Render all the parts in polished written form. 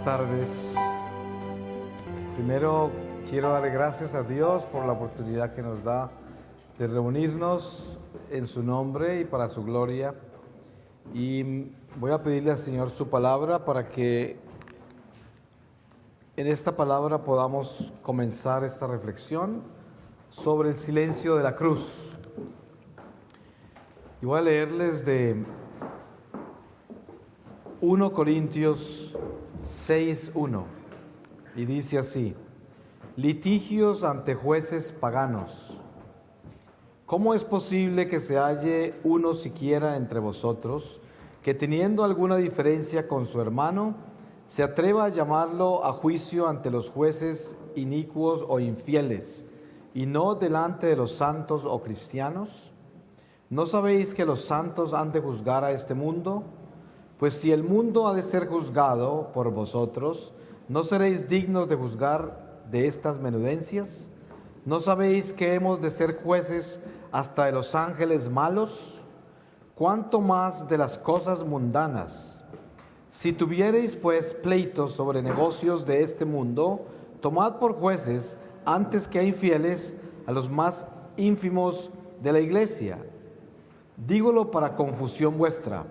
tardes. Primero quiero darle gracias a Dios por la oportunidad que nos da de reunirnos en su nombre y para su gloria. Y voy a pedirle al Señor su palabra para que en esta palabra podamos comenzar esta reflexión sobre el silencio de la cruz. Y voy a leerles de 1 Corintios 6:1 y dice así: litigios ante jueces paganos. ¿Cómo es posible que se halle uno siquiera entre vosotros que, teniendo alguna diferencia con su hermano, se atreva a llamarlo a juicio ante los jueces inicuos o infieles, y no delante de los santos o cristianos? ¿No sabéis que los santos han de juzgar a este mundo? Pues si el mundo ha de ser juzgado por vosotros, ¿no seréis dignos de juzgar de estas menudencias? ¿No sabéis que hemos de ser jueces hasta de los ángeles malos? ¿Cuánto más de las cosas mundanas? Si tuviereis pues pleitos sobre negocios de este mundo, tomad por jueces antes que a infieles a los más ínfimos de la iglesia. Dígolo para confusión vuestra.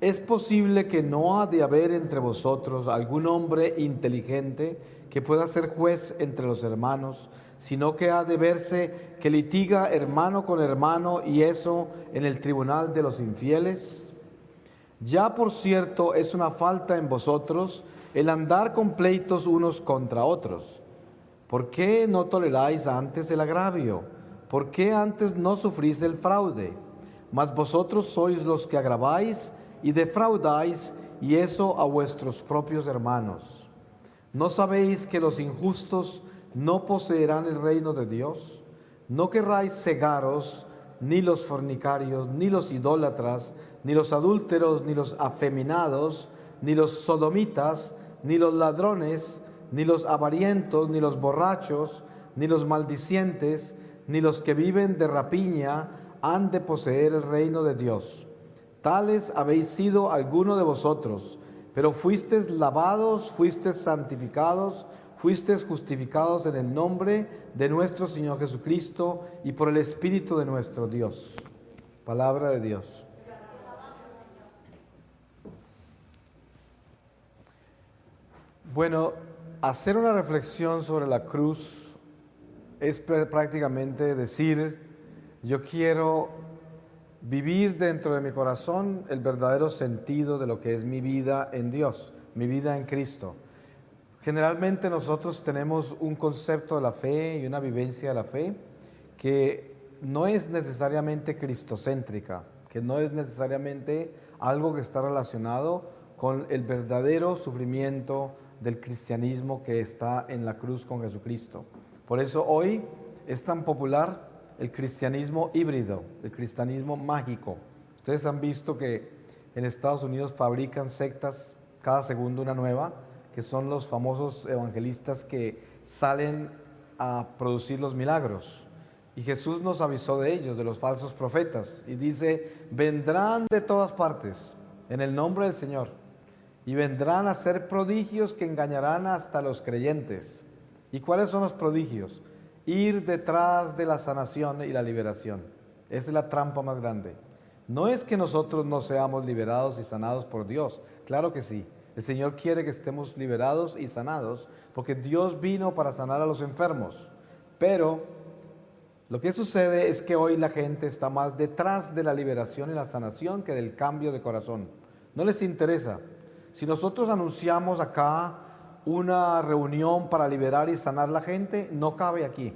¿Es posible que no ha de haber entre vosotros algún hombre inteligente que pueda ser juez entre los hermanos, sino que ha de verse que litiga hermano con hermano, y eso en el tribunal de los infieles? Ya por cierto es una falta en vosotros el andar con pleitos unos contra otros. ¿Por qué no toleráis antes el agravio? ¿Por qué antes no sufrís el fraude? Mas vosotros sois los que agraváis y defraudáis, y eso a vuestros propios hermanos. ¿No sabéis que los injustos no poseerán el reino de Dios? ¿No querráis cegaros, ni los fornicarios, ni los idólatras, ni los adúlteros, ni los afeminados, ni los sodomitas, ni los ladrones, ni los avarientos, ni los borrachos, ni los maldicientes, ni los que viven de rapiña han de poseer el reino de Dios? Tales habéis sido alguno de vosotros, pero fuisteis lavados, fuisteis santificados, fuisteis justificados en el nombre de nuestro Señor Jesucristo y por el Espíritu de nuestro Dios. Palabra de Dios. Bueno, hacer una reflexión sobre la cruz es prácticamente decir: yo quiero vivir dentro de mi corazón el verdadero sentido de lo que es mi vida en Dios, mi vida en Cristo. Generalmente nosotros tenemos un concepto de la fe y una vivencia de la fe que no es necesariamente cristocéntrica, que no es necesariamente algo que está relacionado con el verdadero sufrimiento del cristianismo que está en la cruz con Jesucristo. Por eso hoy es tan popular el cristianismo híbrido, el cristianismo mágico. Ustedes han visto que en Estados Unidos fabrican sectas cada segundo una nueva, que son los famosos evangelistas que salen a producir los milagros. Y Jesús nos avisó de ellos, de los falsos profetas, y dice: vendrán de todas partes en el nombre del Señor, y vendrán a hacer prodigios que engañarán hasta los creyentes. ¿Y cuáles son los prodigios? Ir detrás de la sanación y la liberación. Esa es la trampa más grande. No es que nosotros no seamos liberados y sanados por Dios, claro que sí. El Señor quiere que estemos liberados y sanados, porque Dios vino para sanar a los enfermos. Pero lo que sucede es que hoy la gente está más detrás de la liberación y la sanación que del cambio de corazón. No les interesa. Si nosotros anunciamos acá una reunión para liberar y sanar la gente, no cabe aquí.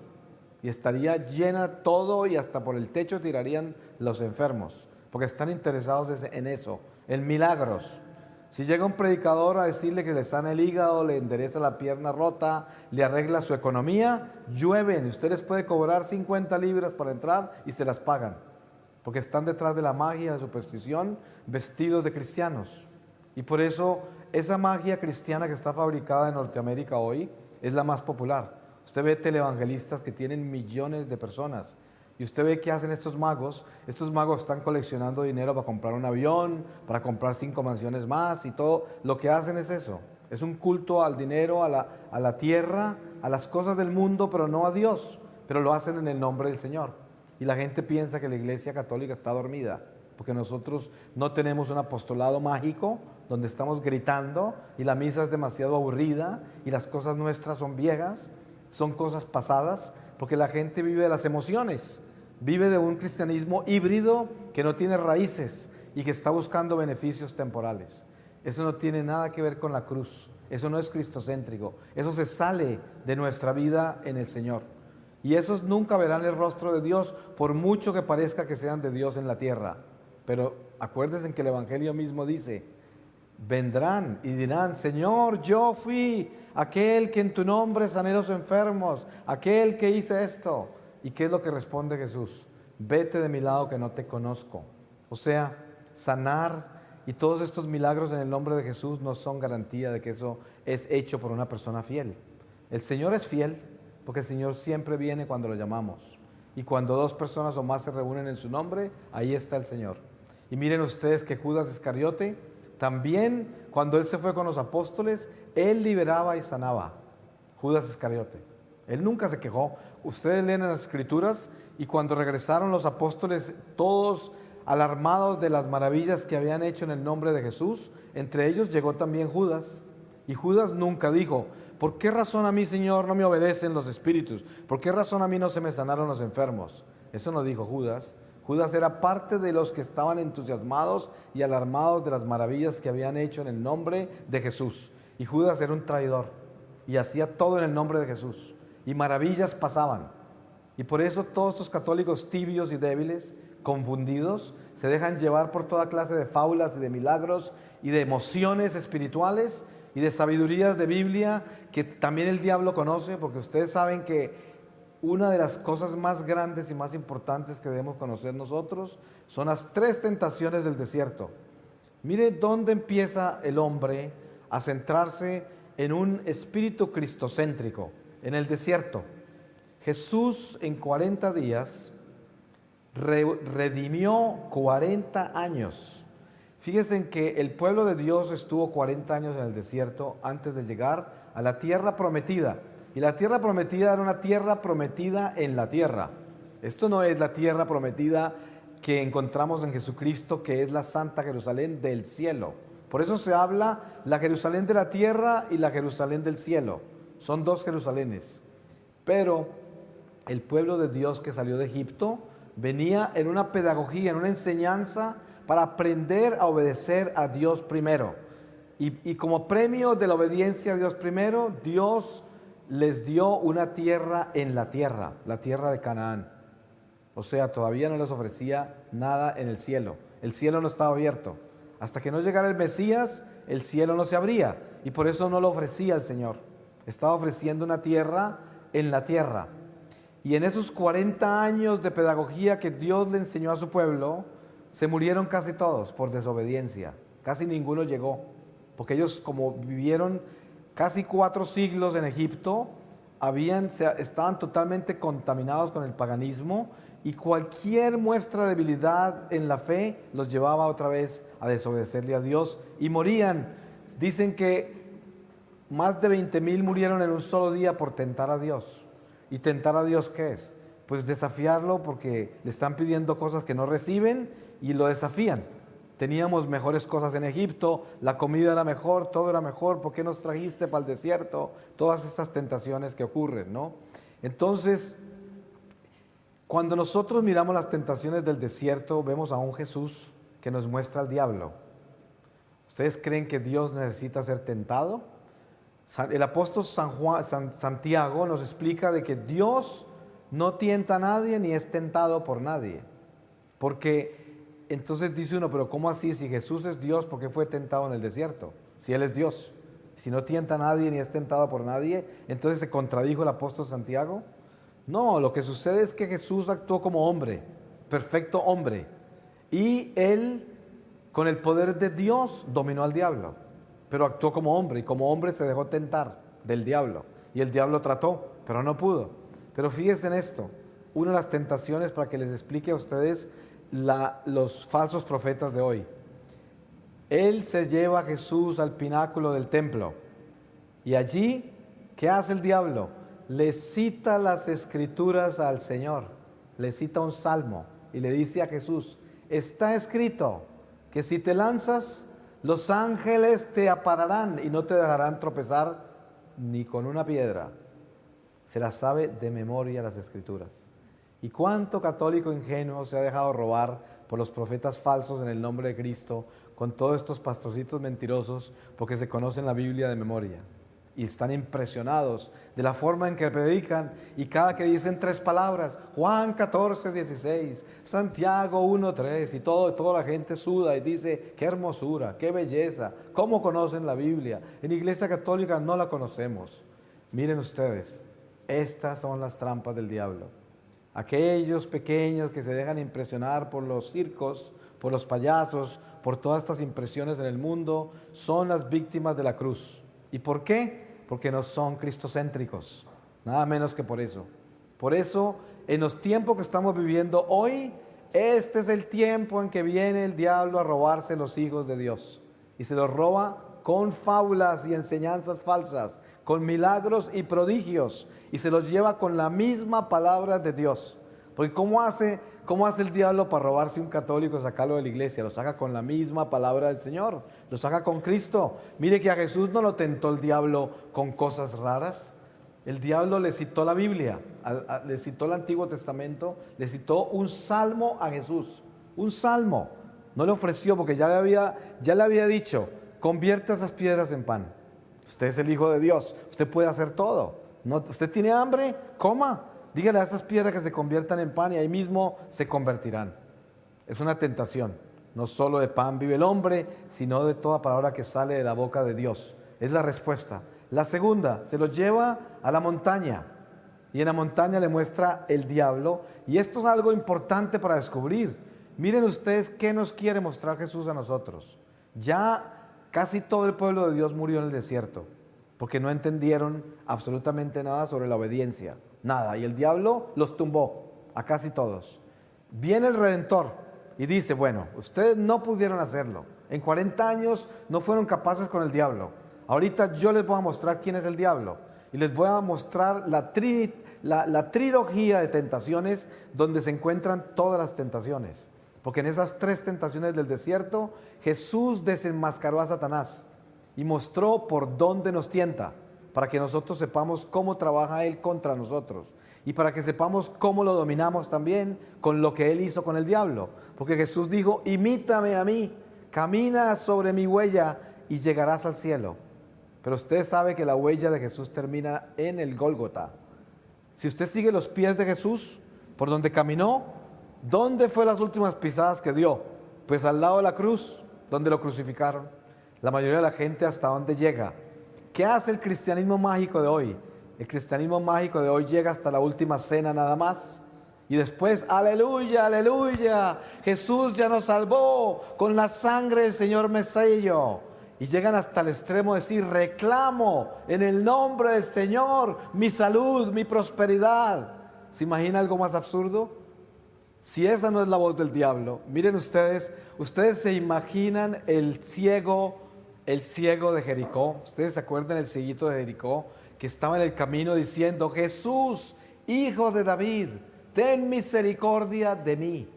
Y estaría llena todo, y hasta por el techo tirarían los enfermos, porque están interesados en eso, en milagros. Si llega un predicador a decirle que le sana el hígado, le endereza la pierna rota, le arregla su economía, llueven, y usted les puede cobrar 50 libras para entrar y se las pagan, porque están detrás de la magia, de la superstición, vestidos de cristianos. Y por eso esa magia cristiana que está fabricada en Norteamérica hoy es la más popular. Usted ve televangelistas que tienen millones de personas, y usted ve qué hacen estos magos. Estos magos están coleccionando dinero para comprar un avión, para comprar 5 mansiones más, y todo lo que hacen es eso. Es un culto al dinero, a la tierra, a las cosas del mundo, pero no a Dios. Pero lo hacen en el nombre del Señor. Y la gente piensa que la Iglesia Católica está dormida, porque nosotros no tenemos un apostolado mágico donde estamos gritando y la misa es demasiado aburrida y las cosas nuestras son viejas, son cosas pasadas, porque la gente vive de las emociones, vive de un cristianismo híbrido que no tiene raíces y que está buscando beneficios temporales. Eso no tiene nada que ver con la cruz, eso no es cristocéntrico, eso se sale de nuestra vida en el Señor. Y esos nunca verán el rostro de Dios, por mucho que parezca que sean de Dios en la tierra. Pero acuérdense que el Evangelio mismo dice, vendrán y dirán, Señor, yo fui aquel que en tu nombre sané a los enfermos, aquel que hice esto. ¿Y qué es lo que responde Jesús? Vete de mi lado que no te conozco. O sea, sanar y todos estos milagros en el nombre de Jesús no son garantía de que eso es hecho por una persona fiel. El Señor es fiel porque el Señor siempre viene cuando lo llamamos. Y cuando dos personas o más se reúnen en su nombre, ahí está el Señor. Y miren ustedes que Judas Iscariote, también cuando él se fue con los apóstoles, él liberaba y sanaba. Judas Iscariote. Él nunca se quejó. Ustedes leen en las Escrituras y cuando regresaron los apóstoles, todos alarmados de las maravillas que habían hecho en el nombre de Jesús, entre ellos llegó también Judas. Y Judas nunca dijo, ¿por qué razón a mí, Señor, no me obedecen los espíritus? ¿Por qué razón a mí no se me sanaron los enfermos? Eso no dijo Judas. Judas era parte de los que estaban entusiasmados y alarmados de las maravillas que habían hecho en el nombre de Jesús. Y Judas era un traidor y hacía todo en el nombre de Jesús. Y maravillas pasaban. Y por eso todos estos católicos tibios y débiles, confundidos, se dejan llevar por toda clase de fábulas y de milagros y de emociones espirituales y de sabidurías de Biblia que también el diablo conoce, porque ustedes saben que una de las cosas más grandes y más importantes que debemos conocer nosotros son las 3 tentaciones del desierto. Mire dónde empieza el hombre a centrarse en un espíritu cristocéntrico, en el desierto. Jesús en 40 días redimió 40 años. Fíjense en que el pueblo de Dios estuvo 40 años en el desierto antes de llegar a la tierra prometida. Y la tierra prometida era una tierra prometida en la tierra. Esto no es la tierra prometida que encontramos en Jesucristo, que es la Santa Jerusalén del cielo. Por eso se habla la Jerusalén de la tierra y la Jerusalén del cielo. Son 2 Jerusalenes. Pero el pueblo de Dios que salió de Egipto venía en una pedagogía, en una enseñanza para aprender a obedecer a Dios primero. Y como premio de la obediencia a Dios primero, Dios les dio una tierra en la tierra de Canaán. O sea, todavía no les ofrecía nada en el cielo. El cielo no estaba abierto. Hasta que no llegara el Mesías, el cielo no se abría. Y por eso no lo ofrecía el Señor. Estaba ofreciendo una tierra en la tierra. Y en esos 40 años de pedagogía que Dios le enseñó a su pueblo, se murieron casi todos por desobediencia. Casi ninguno llegó. Porque ellos, como vivieron casi 4 siglos en Egipto, estaban totalmente contaminados con el paganismo y cualquier muestra de debilidad en la fe los llevaba otra vez a desobedecerle a Dios y morían. Dicen que más de 20,000 murieron en un solo día por tentar a Dios. ¿Y tentar a Dios qué es? Pues desafiarlo porque le están pidiendo cosas que no reciben y lo desafían. Teníamos mejores cosas en Egipto, la comida era mejor, todo era mejor, ¿por qué nos trajiste para el desierto? Todas estas tentaciones que ocurren, ¿no? Entonces, cuando nosotros miramos las tentaciones del desierto, vemos a un Jesús que nos muestra al diablo. ¿Ustedes creen que Dios necesita ser tentado? El apóstol Santiago nos explica de que Dios no tienta a nadie ni es tentado por nadie. Porque entonces dice uno, pero ¿cómo así? Si Jesús es Dios, ¿por qué fue tentado en el desierto? Si Él es Dios. Si no tienta a nadie ni es tentado por nadie, entonces se contradijo el apóstol Santiago. No, lo que sucede es que Jesús actuó como hombre, perfecto hombre. Y Él, con el poder de Dios, dominó al diablo. Pero actuó como hombre y como hombre se dejó tentar del diablo. Y el diablo trató, pero no pudo. Pero fíjense en esto, una de las tentaciones para que les explique a ustedes los falsos profetas de hoy. Él se lleva a Jesús al pináculo del templo Y allí, ¿qué hace el diablo? Le cita las escrituras al Señor, le cita un salmo y le dice a Jesús, está escrito que si te lanzas, los ángeles te apararán y no te dejarán tropezar ni con una piedra. Se las sabe de memoria las escrituras. ¿Y cuánto católico ingenuo se ha dejado robar por los profetas falsos en el nombre de Cristo, con todos estos pastorcitos mentirosos, porque se conocen la Biblia de memoria? Y están impresionados de la forma en que predican, y cada que dicen 3 palabras, Juan 14:16, Santiago 1:3, y toda la gente suda y dice, qué hermosura, qué belleza, cómo conocen la Biblia. En Iglesia Católica no la conocemos. Miren ustedes, estas son las trampas del diablo. Aquellos pequeños que se dejan impresionar por los circos, por los payasos, por todas estas impresiones en el mundo, son las víctimas de la cruz. ¿Y por qué? Porque no son cristocéntricos, nada menos que por eso. Por eso, en los tiempos que estamos viviendo hoy, este es el tiempo en que viene el diablo a robarse los hijos de Dios. Y se los roba con fábulas y enseñanzas falsas, con milagros y prodigios, y se los lleva con la misma palabra de Dios. Porque ¿cómo hace el diablo para robarse un católico, sacarlo de la iglesia? Lo saca con la misma palabra del Señor, lo saca con Cristo. Mire que a Jesús no lo tentó el diablo con cosas raras. El diablo le citó la Biblia, le citó el Antiguo Testamento, le citó un salmo a Jesús, un salmo. No le ofreció porque ya le había dicho, convierta esas piedras en pan. Usted es el Hijo de Dios, usted puede hacer todo. ¿Usted tiene hambre? Coma. Dígale a esas piedras que se conviertan en pan y ahí mismo se convertirán. Es una tentación. No solo de pan vive el hombre, sino de toda palabra que sale de la boca de Dios. Es la respuesta. La segunda, se lo lleva a la montaña. Y en la montaña le muestra el diablo. Y esto es algo importante para descubrir. Miren ustedes qué nos quiere mostrar Jesús a nosotros. Ya casi todo el pueblo de Dios murió en el desierto, porque no entendieron absolutamente nada sobre la obediencia. Nada, y el diablo los tumbó, a casi todos. Viene el Redentor y dice, bueno, ustedes no pudieron hacerlo. En 40 años no fueron capaces con el diablo. Ahorita yo les voy a mostrar quién es el diablo. Y les voy a mostrar la trilogía de tentaciones donde se encuentran todas las tentaciones. Porque en esas 3 tentaciones del desierto, Jesús desenmascaró a Satanás y mostró por dónde nos tienta, para que nosotros sepamos cómo trabaja Él contra nosotros y para que sepamos cómo lo dominamos también con lo que Él hizo con el diablo. Porque Jesús dijo, imítame a mí, camina sobre mi huella y llegarás al cielo. Pero usted sabe que la huella de Jesús termina en el Gólgota. Si usted sigue los pies de Jesús, por donde caminó, ¿dónde fue las últimas pisadas que dio? Pues al lado de la cruz, donde lo crucificaron. La mayoría de la gente, ¿hasta dónde llega? ¿Qué hace el cristianismo mágico de hoy? El cristianismo mágico de hoy llega hasta la última cena nada más. Y después, aleluya, aleluya, Jesús ya nos salvó, con la sangre del Señor me sello. Y llegan hasta el extremo de decir, reclamo en el nombre del Señor mi salud, mi prosperidad. ¿Se imagina algo más absurdo? Si esa no es la voz del diablo, miren ustedes se imaginan el ciego de Jericó. Ustedes se acuerdan del cieguito de Jericó que estaba en el camino diciendo, Jesús, hijo de David, ten misericordia de mí.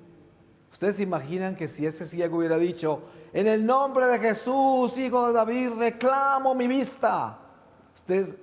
Ustedes se imaginan que si ese ciego hubiera dicho, en el nombre de Jesús, hijo de David, reclamo mi vista. ¿Ustedes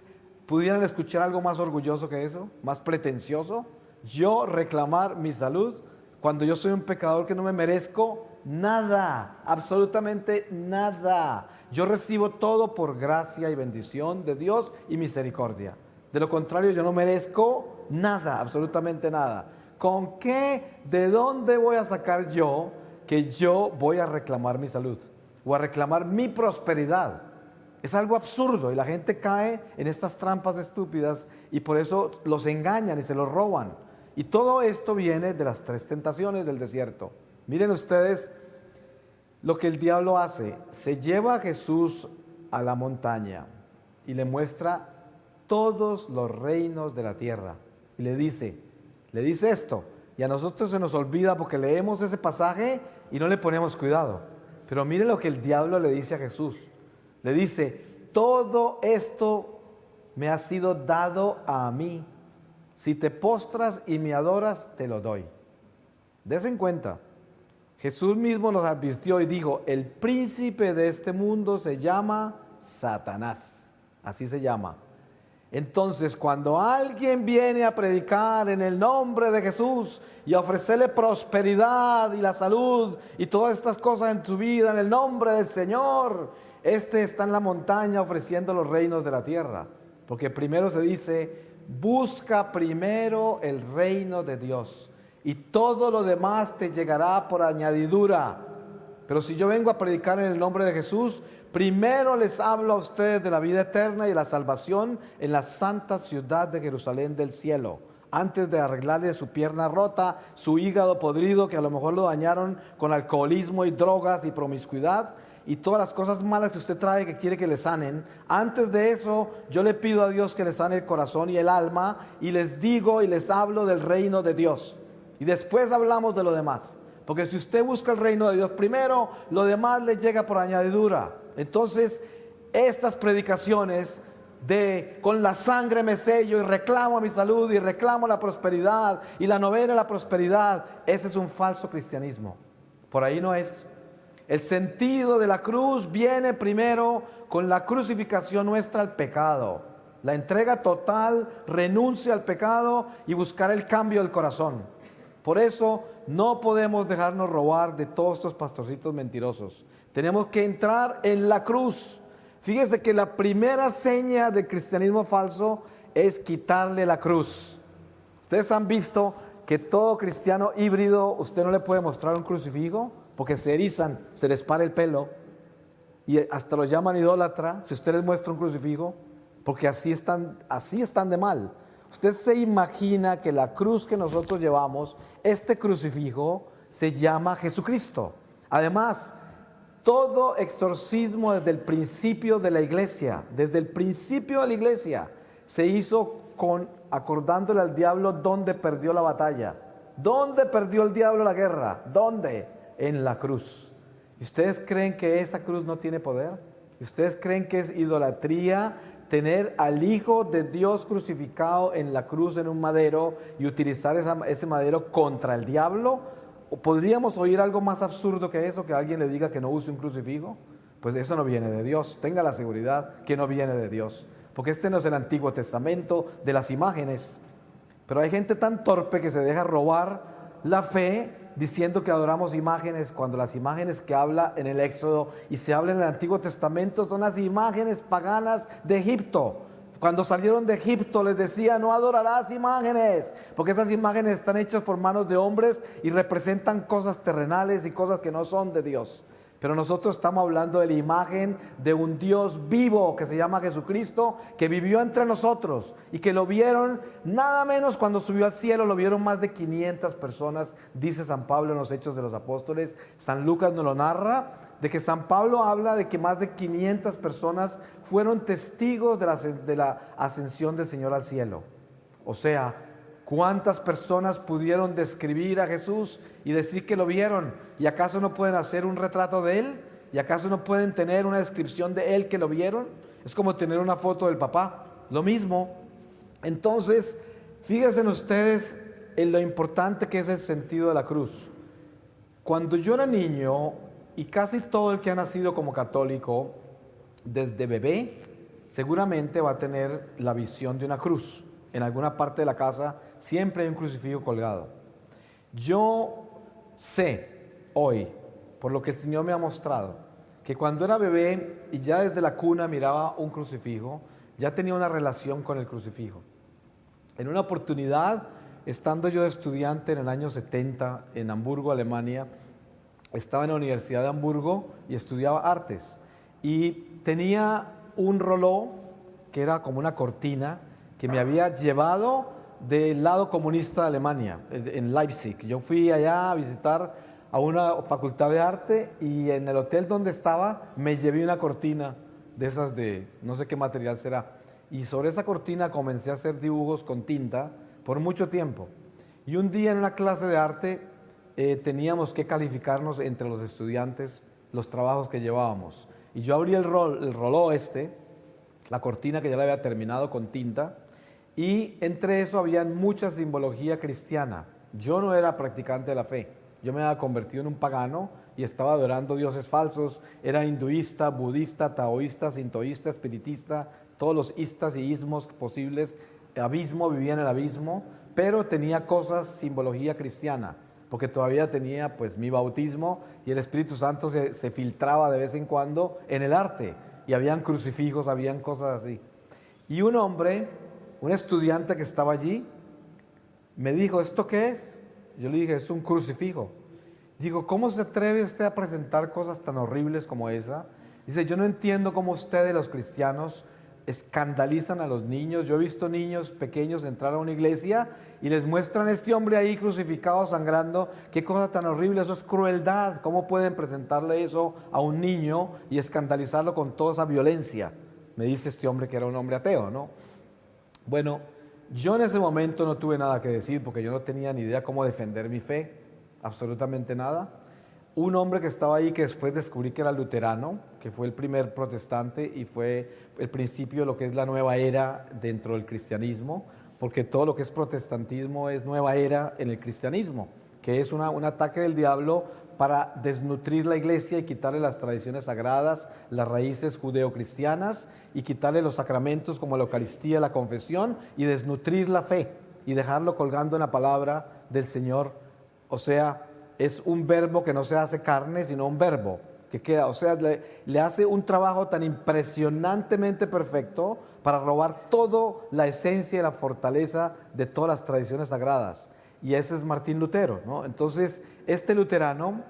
pudieran escuchar algo más orgulloso que eso? ¿Más pretencioso? Yo reclamar mi salud cuando yo soy un pecador que no me merezco nada, absolutamente nada. Yo recibo todo por gracia y bendición de Dios y misericordia. De lo contrario, yo no merezco nada, absolutamente nada. ¿Con qué? ¿De dónde voy a sacar yo que yo voy a reclamar mi salud o a reclamar mi prosperidad? Es algo absurdo y la gente cae en estas trampas estúpidas y por eso los engañan y se los roban. Y todo esto viene de las 3 tentaciones del desierto. Miren ustedes lo que el diablo hace. Se lleva a Jesús a la montaña y le muestra todos los reinos de la tierra. Y le dice esto. Y a nosotros se nos olvida porque leemos ese pasaje y no le ponemos cuidado. Pero miren lo que el diablo le dice a Jesús. Le dice, todo esto me ha sido dado a mí. Si te postras y me adoras, te lo doy. Des en cuenta, Jesús mismo nos advirtió y dijo, el príncipe de este mundo se llama Satanás. Así se llama. Entonces, cuando alguien viene a predicar en el nombre de Jesús y a ofrecerle prosperidad y la salud y todas estas cosas en su vida en el nombre del Señor, este está en la montaña ofreciendo los reinos de la tierra. Porque primero se dice, busca primero el reino de Dios y todo lo demás te llegará por añadidura. Pero si yo vengo a predicar en el nombre de Jesús, primero les hablo a ustedes de la vida eterna y la salvación en la santa ciudad de Jerusalén del cielo, antes de arreglarle su pierna rota, su hígado podrido, que a lo mejor lo dañaron con alcoholismo y drogas y promiscuidad, y todas las cosas malas que usted trae que quiere que le sanen. Antes de eso, yo le pido a Dios que le sane el corazón y el alma, y les digo y les hablo del reino de Dios. Y después hablamos de lo demás. Porque si usted busca el reino de Dios primero, lo demás le llega por añadidura. Entonces, estas predicaciones de con la sangre me sello y reclamo mi salud y reclamo la prosperidad y la novena de la prosperidad, ese es un falso cristianismo. Por ahí no es. El sentido de la cruz viene primero con la crucificación nuestra al pecado, la entrega total, renuncia al pecado y buscar el cambio del corazón. Por eso no podemos dejarnos robar de todos estos pastorcitos mentirosos. Tenemos que entrar en la cruz. Fíjese que la primera seña del cristianismo falso es quitarle la cruz. Ustedes han visto que todo cristiano híbrido, usted no le puede mostrar un crucifijo porque se erizan, se les para el pelo y hasta lo llaman idólatra si usted les muestra un crucifijo, porque así están de mal. Usted se imagina que la cruz que nosotros llevamos, este crucifijo, se llama Jesucristo. Además, todo exorcismo desde el principio de la iglesia, se hizo acordándole al diablo dónde perdió la batalla. ¿Dónde perdió el diablo la guerra? ¿Dónde? En la cruz. ¿Y ustedes creen que esa cruz no tiene poder? ¿Y ustedes creen que es idolatría tener al Hijo de Dios crucificado en la cruz en un madero y utilizar ese madero contra el diablo? ¿O podríamos oír algo más absurdo que eso, que alguien le diga que no use un crucifijo? Pues eso no viene de Dios. Tenga la seguridad que no viene de Dios, porque este no es el Antiguo Testamento de las imágenes. Pero hay gente tan torpe que se deja robar la fe diciendo que adoramos imágenes, cuando las imágenes que habla en el Éxodo y se habla en el Antiguo Testamento son las imágenes paganas de Egipto. Cuando salieron de Egipto les decía, no adorarás imágenes, porque esas imágenes están hechas por manos de hombres y representan cosas terrenales y cosas que no son de Dios. Pero nosotros estamos hablando de la imagen de un Dios vivo que se llama Jesucristo, que vivió entre nosotros y que lo vieron nada menos cuando subió al cielo, lo vieron más de 500 personas, dice San Pablo en los Hechos de los Apóstoles. San Lucas nos lo narra, de que San Pablo habla de que más de 500 personas fueron testigos de la ascensión del Señor al cielo. O sea, ¿cuántas personas pudieron describir a Jesús y decir que lo vieron? ¿Y acaso no pueden hacer un retrato de Él? ¿Y acaso no pueden tener una descripción de Él que lo vieron? Es como tener una foto del papá, lo mismo. Entonces, fíjense ustedes en lo importante que es el sentido de la cruz. Cuando yo era niño, y casi todo el que ha nacido como católico, desde bebé, seguramente va a tener la visión de una cruz. En alguna parte de la casa siempre hay un crucifijo colgado. Yo sé hoy, por lo que el Señor me ha mostrado, que cuando era bebé y ya desde la cuna miraba un crucifijo, ya tenía una relación con el crucifijo. En una oportunidad, estando yo de estudiante en el año 70 en Hamburgo, Alemania, estaba en la Universidad de Hamburgo y estudiaba artes. Y tenía un rollo que era como una cortina que me había llevado del lado comunista de Alemania, en Leipzig. Yo fui allá a visitar a una facultad de arte y en el hotel donde estaba me llevé una cortina de esas de no sé qué material será. Y sobre esa cortina comencé a hacer dibujos con tinta por mucho tiempo. Y un día en una clase de arte teníamos que calificarnos entre los estudiantes los trabajos que llevábamos. Y yo abrí el rollo la cortina que ya la había terminado con tinta, y entre eso había mucha simbología cristiana. Yo no era practicante de la fe, yo me había convertido en un pagano y estaba adorando dioses falsos, era hinduista, budista, taoísta, sintoísta, espiritista, todos los istas y ismos posibles, abismo, vivía en el abismo, pero tenía cosas, simbología cristiana, porque todavía tenía pues mi bautismo y el Espíritu Santo se filtraba de vez en cuando en el arte, y habían crucifijos, habían cosas así. Y un hombre, un estudiante que estaba allí, me dijo, ¿esto qué es? Yo le dije, es un crucifijo. Digo, ¿cómo se atreve usted a presentar cosas tan horribles como esa? Dice, yo no entiendo cómo ustedes los cristianos escandalizan a los niños. Yo he visto niños pequeños entrar a una iglesia y les muestran a este hombre ahí crucificado, sangrando. Qué cosa tan horrible, eso es crueldad. ¿Cómo pueden presentarle eso a un niño y escandalizarlo con toda esa violencia? Me dice este hombre que era un hombre ateo, ¿no? Bueno, yo en ese momento no tuve nada que decir porque yo no tenía ni idea cómo defender mi fe, absolutamente nada. Un hombre que estaba ahí, que después descubrí que era luterano, que fue el primer protestante y fue el principio de lo que es la nueva era dentro del cristianismo, porque todo lo que es protestantismo es nueva era en el cristianismo, que es un ataque del diablo para desnutrir la iglesia y quitarle las tradiciones sagradas, las raíces judeocristianas, y quitarle los sacramentos como la Eucaristía, la confesión, y desnutrir la fe y dejarlo colgando en la palabra del Señor. O sea, es un verbo que no se hace carne, sino un verbo que queda, o sea, le hace un trabajo tan impresionantemente perfecto para robar toda la esencia y la fortaleza de todas las tradiciones sagradas. Y ese es Martín Lutero, ¿no? Entonces, este luterano,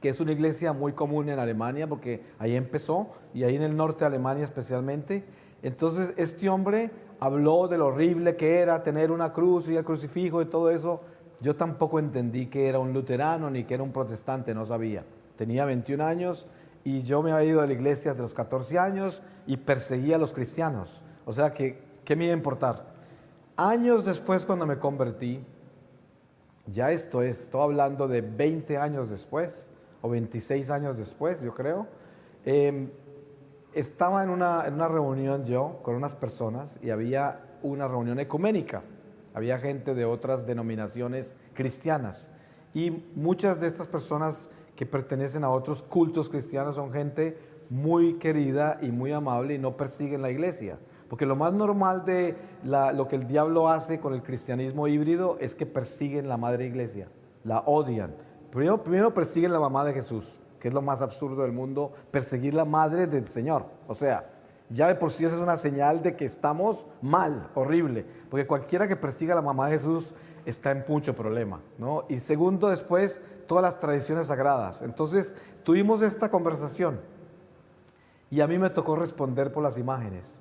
que es una iglesia muy común en Alemania, porque ahí empezó, y ahí en el norte de Alemania especialmente, entonces este hombre habló de lo horrible que era tener una cruz y el crucifijo y todo eso. Yo tampoco entendí que era un luterano ni que era un protestante, no sabía. Tenía 21 años y yo me había ido de la iglesia desde los 14 años y perseguía a los cristianos. O sea, ¿qué me iba a importar? Años después, cuando me convertí, ya estoy hablando de 20 años después, o 26 años después, yo creo, estaba en una reunión yo con unas personas y había una reunión ecuménica. Había gente de otras denominaciones cristianas y muchas de estas personas que pertenecen a otros cultos cristianos son gente muy querida y muy amable y no persiguen la iglesia. Porque lo más normal de lo que el diablo hace con el cristianismo híbrido es que persiguen la madre iglesia, la odian. Primero persiguen la mamá de Jesús, que es lo más absurdo del mundo, perseguir la madre del Señor. O sea, ya de por sí esa es una señal de que estamos mal, horrible, porque cualquiera que persiga a la mamá de Jesús está en mucho problema, ¿no? Y segundo, después, todas las tradiciones sagradas. Entonces, tuvimos esta conversación y a mí me tocó responder por las imágenes.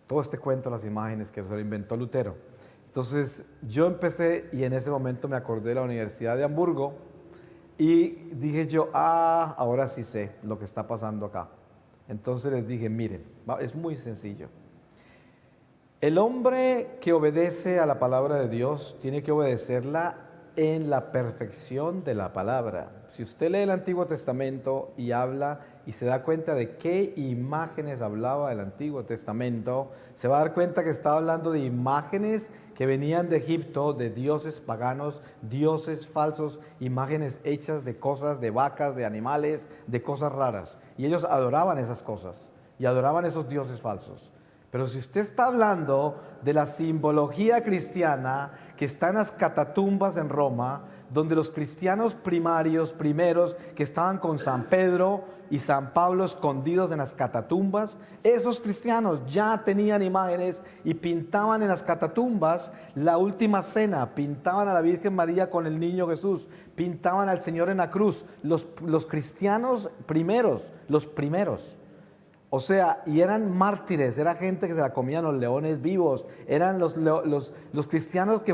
Todo este cuento, las imágenes que se lo inventó Lutero. Entonces, yo empecé y en ese momento me acordé de la Universidad de Hamburgo y dije yo, ahora sí sé lo que está pasando acá. Entonces les dije, miren, es muy sencillo. El hombre que obedece a la palabra de Dios tiene que obedecerla en la perfección de la palabra. Si usted lee el Antiguo Testamento y habla y se da cuenta de qué imágenes hablaba el Antiguo Testamento, se va a dar cuenta que estaba hablando de imágenes que venían de Egipto, de dioses paganos, dioses falsos, imágenes hechas de cosas, de vacas, de animales, de cosas raras. Y ellos adoraban esas cosas y adoraban esos dioses falsos. Pero si usted está hablando de la simbología cristiana que está en las catatumbas en Roma, donde los cristianos primeros que estaban con San Pedro y San Pablo escondidos en las catatumbas, esos cristianos ya tenían imágenes y pintaban en las catatumbas la última cena, pintaban a la Virgen María con el niño Jesús, pintaban al Señor en la cruz, los cristianos primeros, los primeros. O sea, y eran mártires, era gente que se la comían los leones vivos, eran los cristianos que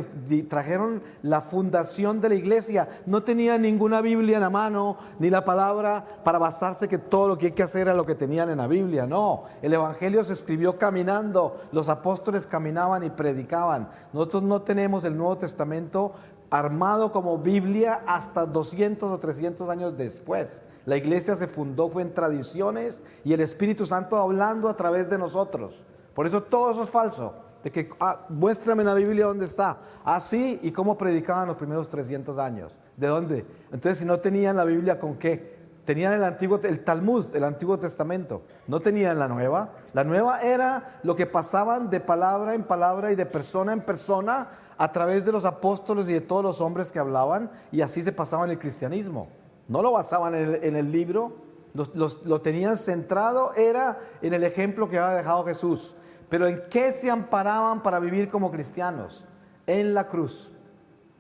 trajeron la fundación de la iglesia, no tenían ninguna Biblia en la mano, ni la palabra para basarse que todo lo que hay que hacer era lo que tenían en la Biblia, no, el evangelio se escribió caminando, los apóstoles caminaban y predicaban. Nosotros no tenemos el Nuevo Testamento armado como Biblia hasta 200 o 300 años después. La iglesia se fundó, fue en tradiciones y el Espíritu Santo hablando a través de nosotros. Por eso todo eso es falso. De que, muéstrame en la Biblia dónde está. Así, ¿y cómo predicaban los primeros 300 años? ¿De dónde? Entonces, si no tenían la Biblia, ¿con qué? Tenían el Talmud, el Antiguo Testamento. No tenían la Nueva. La Nueva era lo que pasaban de palabra en palabra y de persona en persona a través de los apóstoles y de todos los hombres que hablaban, y así se pasaban el cristianismo. No lo basaban en el libro, lo tenían centrado, era en el ejemplo que había dejado Jesús. Pero ¿en qué se amparaban para vivir como cristianos? En la cruz.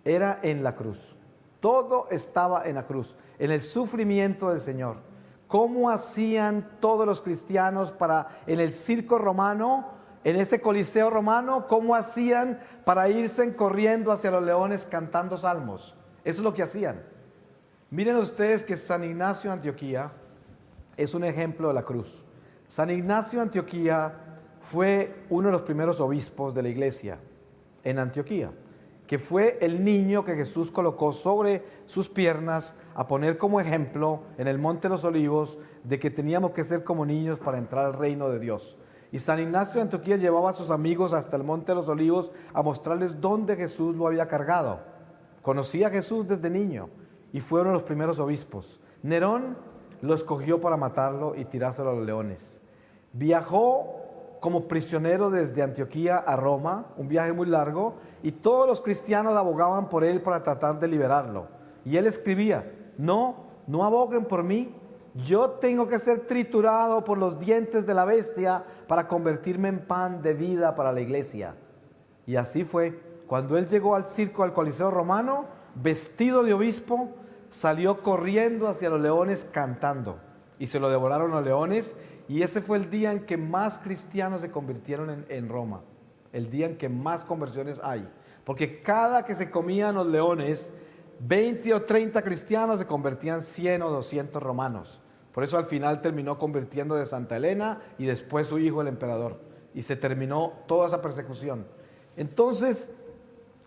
Era en la cruz. Todo estaba en la cruz, en el sufrimiento del Señor. ¿Cómo hacían todos los cristianos en el circo romano, en ese coliseo romano, cómo hacían para irse corriendo hacia los leones cantando salmos? Eso es lo que hacían. Miren ustedes que San Ignacio de Antioquía es un ejemplo de la cruz. San Ignacio de Antioquía fue uno de los primeros obispos de la iglesia en Antioquía, que fue el niño que Jesús colocó sobre sus piernas a poner como ejemplo en el Monte de los Olivos de que teníamos que ser como niños para entrar al reino de Dios. Y San Ignacio de Antioquía llevaba a sus amigos hasta el Monte de los Olivos a mostrarles dónde Jesús lo había cargado. Conocía a Jesús desde niño y fue uno de los primeros obispos. Nerón lo escogió para matarlo y tirárselo a los leones. Viajó como prisionero desde Antioquía a Roma, un viaje muy largo, y todos los cristianos abogaban por él para tratar de liberarlo. Y él escribía: no aboguen por mí, yo tengo que ser triturado por los dientes de la bestia para convertirme en pan de vida para la iglesia. Y así fue. Cuando él llegó al circo, al Coliseo romano, vestido de obispo, salió corriendo hacia los leones cantando, y se lo devoraron los leones. Y ese fue el día en que más cristianos se convirtieron en Roma, el día en que más conversiones hay, porque cada que se comían los leones, 20 o 30 cristianos se convertían 100 o 200 romanos. Por eso al final terminó convirtiendo de Santa Elena y después su hijo el emperador, y se terminó toda esa persecución. Entonces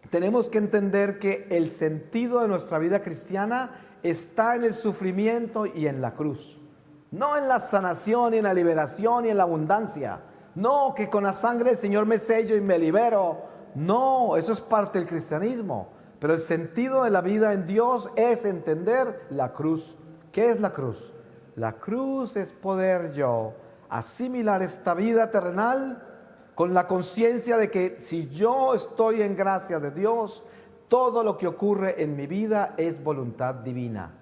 tenemos que entender que el sentido de nuestra vida cristiana está en el sufrimiento y en la cruz. No en la sanación, y en la liberación, y en la abundancia. No, que con la sangre del Señor me sello y me libero. No, eso es parte del cristianismo. Pero el sentido de la vida en Dios es entender la cruz. ¿Qué es la cruz? La cruz es poder yo asimilar esta vida terrenal con la conciencia de que si yo estoy en gracia de Dios, todo lo que ocurre en mi vida es voluntad divina.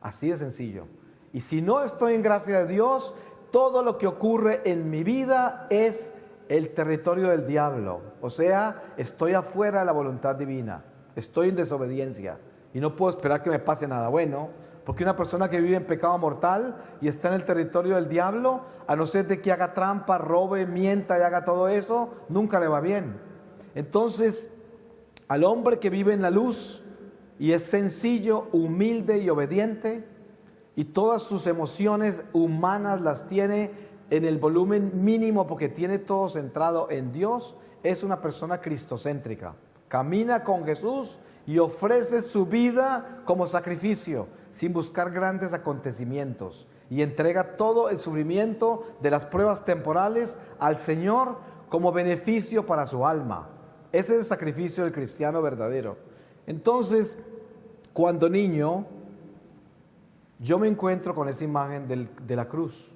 Así de sencillo. Y si no estoy en gracia de Dios, todo lo que ocurre en mi vida es el territorio del diablo. O sea, estoy afuera de la voluntad divina. Estoy en desobediencia. Y no puedo esperar que me pase nada bueno. Porque una persona que vive en pecado mortal y está en el territorio del diablo, a no ser de que haga trampa, robe, mienta y haga todo eso, nunca le va bien. Entonces, al hombre que vive en la luz y es sencillo, humilde y obediente, y todas sus emociones humanas las tiene en el volumen mínimo porque tiene todo centrado en Dios, es una persona cristocéntrica. Camina con Jesús y ofrece su vida como sacrificio, sin buscar grandes acontecimientos, y entrega todo el sufrimiento de las pruebas temporales al Señor como beneficio para su alma. Ese es el sacrificio del cristiano verdadero. Entonces, cuando niño, yo me encuentro con esa imagen de la cruz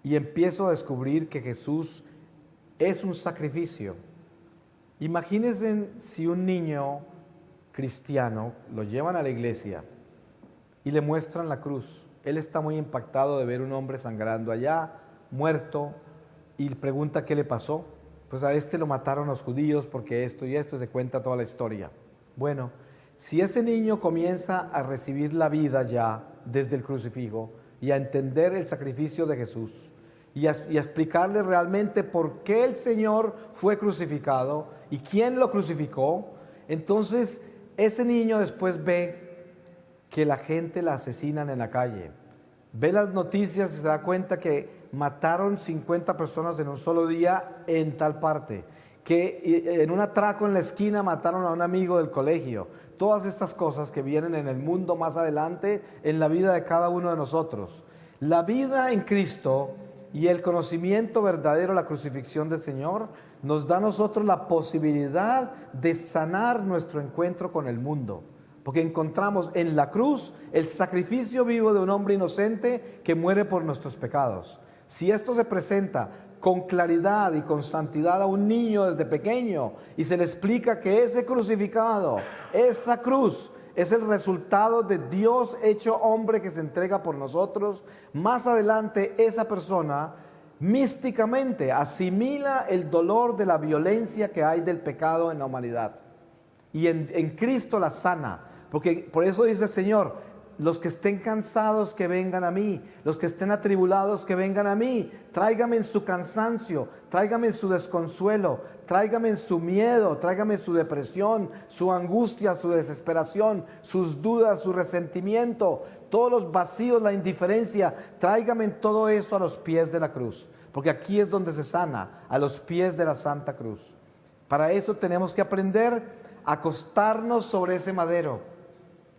y empiezo a descubrir que Jesús es un sacrificio. Imagínense si un niño cristiano lo llevan a la iglesia y le muestran la cruz. Él está muy impactado de ver un hombre sangrando allá, muerto, y pregunta qué le pasó. Pues a este lo mataron los judíos porque esto y esto, se cuenta toda la historia. Bueno, si ese niño comienza a recibir la vida ya desde el crucifijo y a entender el sacrificio de Jesús y a explicarle realmente por qué el Señor fue crucificado y quién lo crucificó, entonces ese niño después ve que la gente la asesinan en la calle, ve las noticias y se da cuenta que mataron 50 personas en un solo día en tal parte, que en un atraco en la esquina mataron a un amigo del colegio. Todas estas cosas que vienen en el mundo más adelante, en la vida de cada uno de nosotros. La vida en Cristo y el conocimiento verdadero de la crucifixión del Señor nos da a nosotros la posibilidad de sanar nuestro encuentro con el mundo. Porque encontramos en la cruz el sacrificio vivo de un hombre inocente que muere por nuestros pecados. Si esto se presenta con claridad y con santidad a un niño desde pequeño y se le explica que ese crucificado, esa cruz, es el resultado de Dios hecho hombre que se entrega por nosotros, más adelante esa persona místicamente asimila el dolor de la violencia que hay del pecado en la humanidad. Y en Cristo la sana. Porque por eso dice el Señor, los que estén cansados que vengan a mí, los que estén atribulados que vengan a mí, tráigame en su cansancio, tráigame en su desconsuelo, tráigame en su miedo, tráigame en su depresión, su angustia, su desesperación, sus dudas, su resentimiento, todos los vacíos, la indiferencia, tráigame en todo eso a los pies de la cruz, porque aquí es donde se sana, a los pies de la Santa Cruz. Para eso tenemos que aprender a acostarnos sobre ese madero.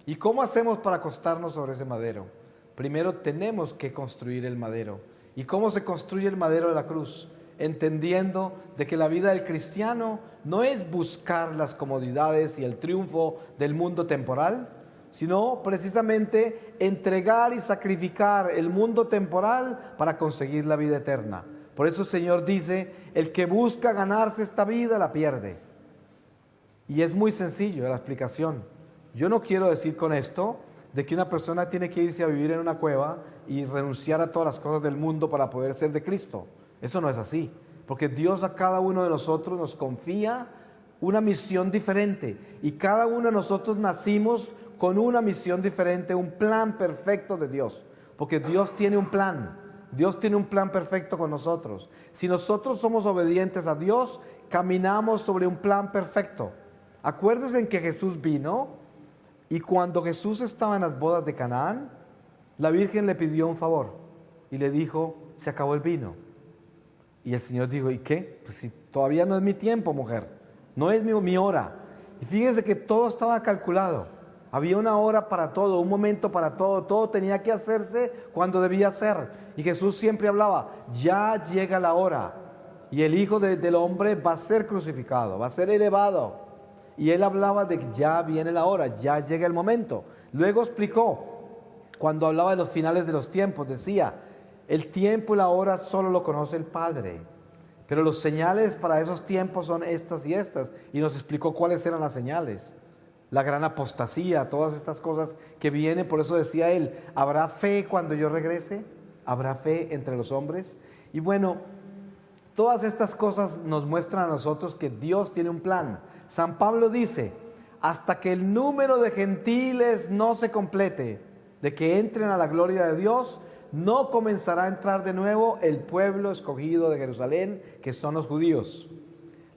¿Y cómo hacemos para acostarnos sobre ese madero? Primero tenemos que construir el madero. ¿Y cómo se construye el madero de la cruz? Entendiendo de que la vida del cristiano no es buscar las comodidades y el triunfo del mundo temporal, sino precisamente entregar y sacrificar el mundo temporal para conseguir la vida eterna. Por eso el Señor dice, el que busca ganarse esta vida la pierde. Y es muy sencillo la explicación. Yo no quiero decir con esto de que una persona tiene que irse a vivir en una cueva y renunciar a todas las cosas del mundo para poder ser de Cristo. Eso no es así, porque Dios a cada uno de nosotros nos confía una misión diferente y cada uno de nosotros nacimos con una misión diferente, un plan perfecto de Dios, porque Dios tiene un plan. Dios tiene un plan perfecto con nosotros. Si nosotros somos obedientes a Dios, caminamos sobre un plan perfecto. Acuérdense en que Jesús vino. Y cuando Jesús estaba en las bodas de Canaán, la Virgen le pidió un favor y le dijo, se acabó el vino. Y el Señor dijo, ¿y qué? Pues si todavía no es mi tiempo, mujer, no es mi hora. Y fíjense que todo estaba calculado, había una hora para todo, un momento para todo, todo tenía que hacerse cuando debía ser. Y Jesús siempre hablaba, ya llega la hora y el Hijo del Hombre va a ser crucificado, va a ser elevado. Y él hablaba de que ya viene la hora, ya llega el momento. Luego explicó, cuando hablaba de los finales de los tiempos, decía, el tiempo y la hora solo lo conoce el Padre, pero los señales para esos tiempos son estas y estas. Y nos explicó cuáles eran las señales. La gran apostasía, todas estas cosas que vienen. Por eso decía él, ¿habrá fe cuando yo regrese? ¿Habrá fe entre los hombres? Y bueno, todas estas cosas nos muestran a nosotros que Dios tiene un plan. San Pablo dice, hasta que el número de gentiles no se complete, de que entren a la gloria de Dios, no comenzará a entrar de nuevo el pueblo escogido de Jerusalén, que son los judíos.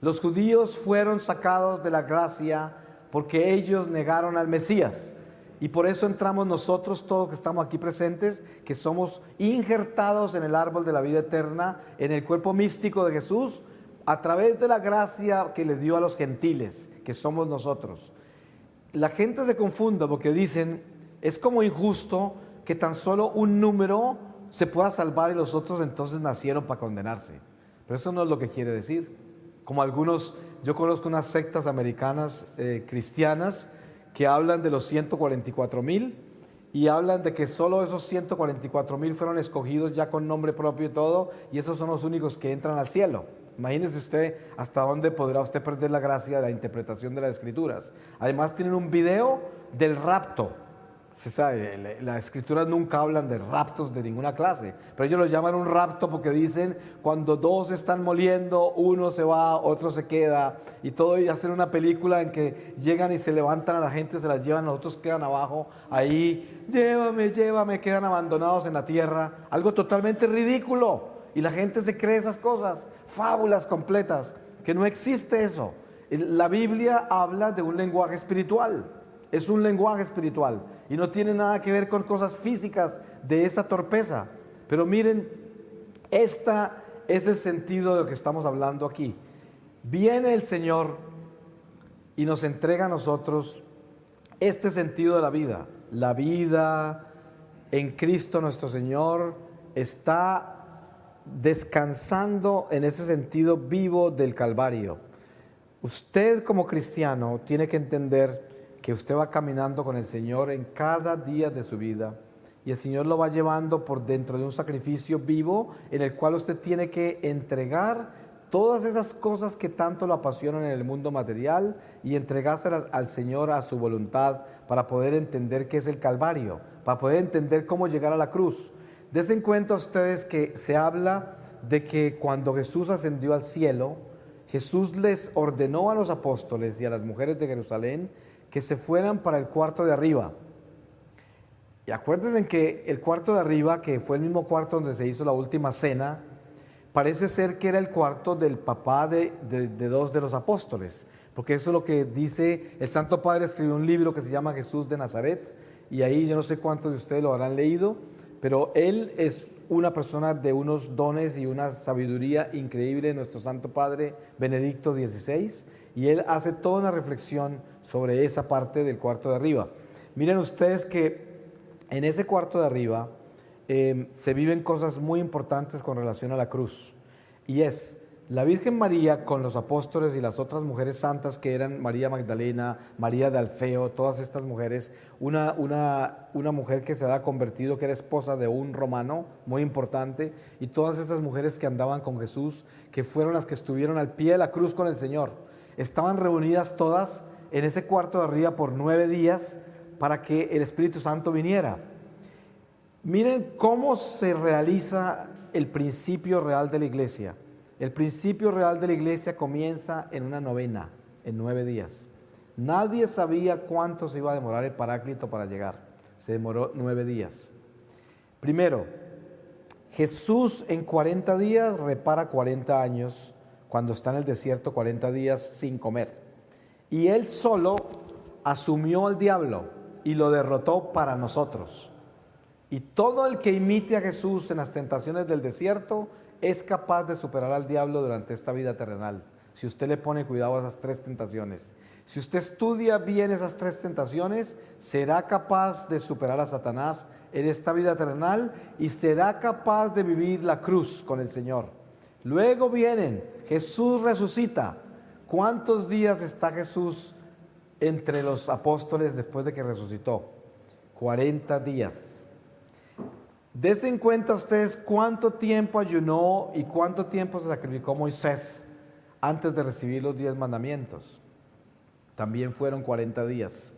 Los judíos fueron sacados de la gracia porque ellos negaron al Mesías. Y por eso entramos nosotros, todos que estamos aquí presentes, que somos injertados en el árbol de la vida eterna, en el cuerpo místico de Jesús, a través de la gracia que le dio a los gentiles, que somos nosotros. La gente se confunde porque dicen, es como injusto que tan solo un número se pueda salvar y los otros entonces nacieron para condenarse. Pero eso no es lo que quiere decir. Como algunos, yo conozco unas sectas americanas cristianas que hablan de los 144,000 y hablan de que solo esos 144,000 fueron escogidos ya con nombre propio y todo, y esos son los únicos que entran al cielo. Imagínese usted hasta dónde podrá usted perder la gracia de la interpretación de las Escrituras. Además tienen un video del rapto. Se sabe, las Escrituras nunca hablan de raptos de ninguna clase, pero ellos lo llaman un rapto porque dicen cuando dos están moliendo, uno se va, otro se queda, y todo, y hacen una película en que llegan y se levantan a la gente, se las llevan, los otros quedan abajo, ahí, llévame, llévame, quedan abandonados en la tierra, algo totalmente ridículo. Y la gente se cree esas cosas, fábulas completas, que no existe eso. La Biblia habla de un lenguaje espiritual, es un lenguaje espiritual y no tiene nada que ver con cosas físicas de esa torpeza. Pero miren, este es el sentido de lo que estamos hablando aquí. Viene el Señor y nos entrega a nosotros este sentido de la vida. La vida en Cristo nuestro Señor está descansando en ese sentido vivo del Calvario. Usted como cristiano tiene que entender que usted va caminando con el Señor en cada día de su vida y el Señor lo va llevando por dentro de un sacrificio vivo en el cual usted tiene que entregar todas esas cosas que tanto lo apasionan en el mundo material y entregárselas al Señor a su voluntad para poder entender qué es el Calvario, para poder entender cómo llegar a la cruz. Desen cuenta ustedes que se habla de que cuando Jesús ascendió al cielo, Jesús les ordenó a los apóstoles y a las mujeres de Jerusalén que se fueran para el cuarto de arriba. Y acuérdense que el cuarto de arriba, que fue el mismo cuarto donde se hizo la última cena, parece ser que era el cuarto del papá de dos de los apóstoles, porque eso es lo que dice el Santo Padre. Escribió un libro que se llama Jesús de Nazaret, y ahí yo no sé cuántos de ustedes lo habrán leído, pero él es una persona de unos dones y una sabiduría increíble, nuestro Santo Padre Benedicto XVI, y él hace toda una reflexión sobre esa parte del cuarto de arriba. Miren ustedes que en ese cuarto de arriba se viven cosas muy importantes con relación a la cruz, y es la Virgen María con los apóstoles y las otras mujeres santas que eran María Magdalena, María de Alfeo, todas estas mujeres, una mujer que se había convertido, que era esposa de un romano muy importante, y todas estas mujeres que andaban con Jesús, que fueron las que estuvieron al pie de la cruz con el Señor, estaban reunidas todas en ese cuarto de arriba por 9 días para que el Espíritu Santo viniera. Miren cómo se realiza el principio real de la iglesia. El principio real de la iglesia comienza en una novena, en 9 días. Nadie sabía cuánto se iba a demorar el Paráclito para llegar. Se demoró 9 días. Primero, Jesús en 40 días repara 40 años cuando está en el desierto 40 días sin comer. Y él solo asumió al diablo y lo derrotó para nosotros. Y todo el que imite a Jesús en las tentaciones del desierto es capaz de superar al diablo durante esta vida terrenal, si usted le pone cuidado a esas 3 tentaciones. Si usted estudia bien esas 3 tentaciones, será capaz de superar a Satanás en esta vida terrenal y será capaz de vivir la cruz con el Señor. Luego vienen, Jesús resucita. ¿Cuántos días está Jesús entre los apóstoles después de que resucitó? 40 días. Desen cuenta ustedes cuánto tiempo ayunó y cuánto tiempo se sacrificó Moisés antes de recibir los 10 mandamientos. También fueron 40 días.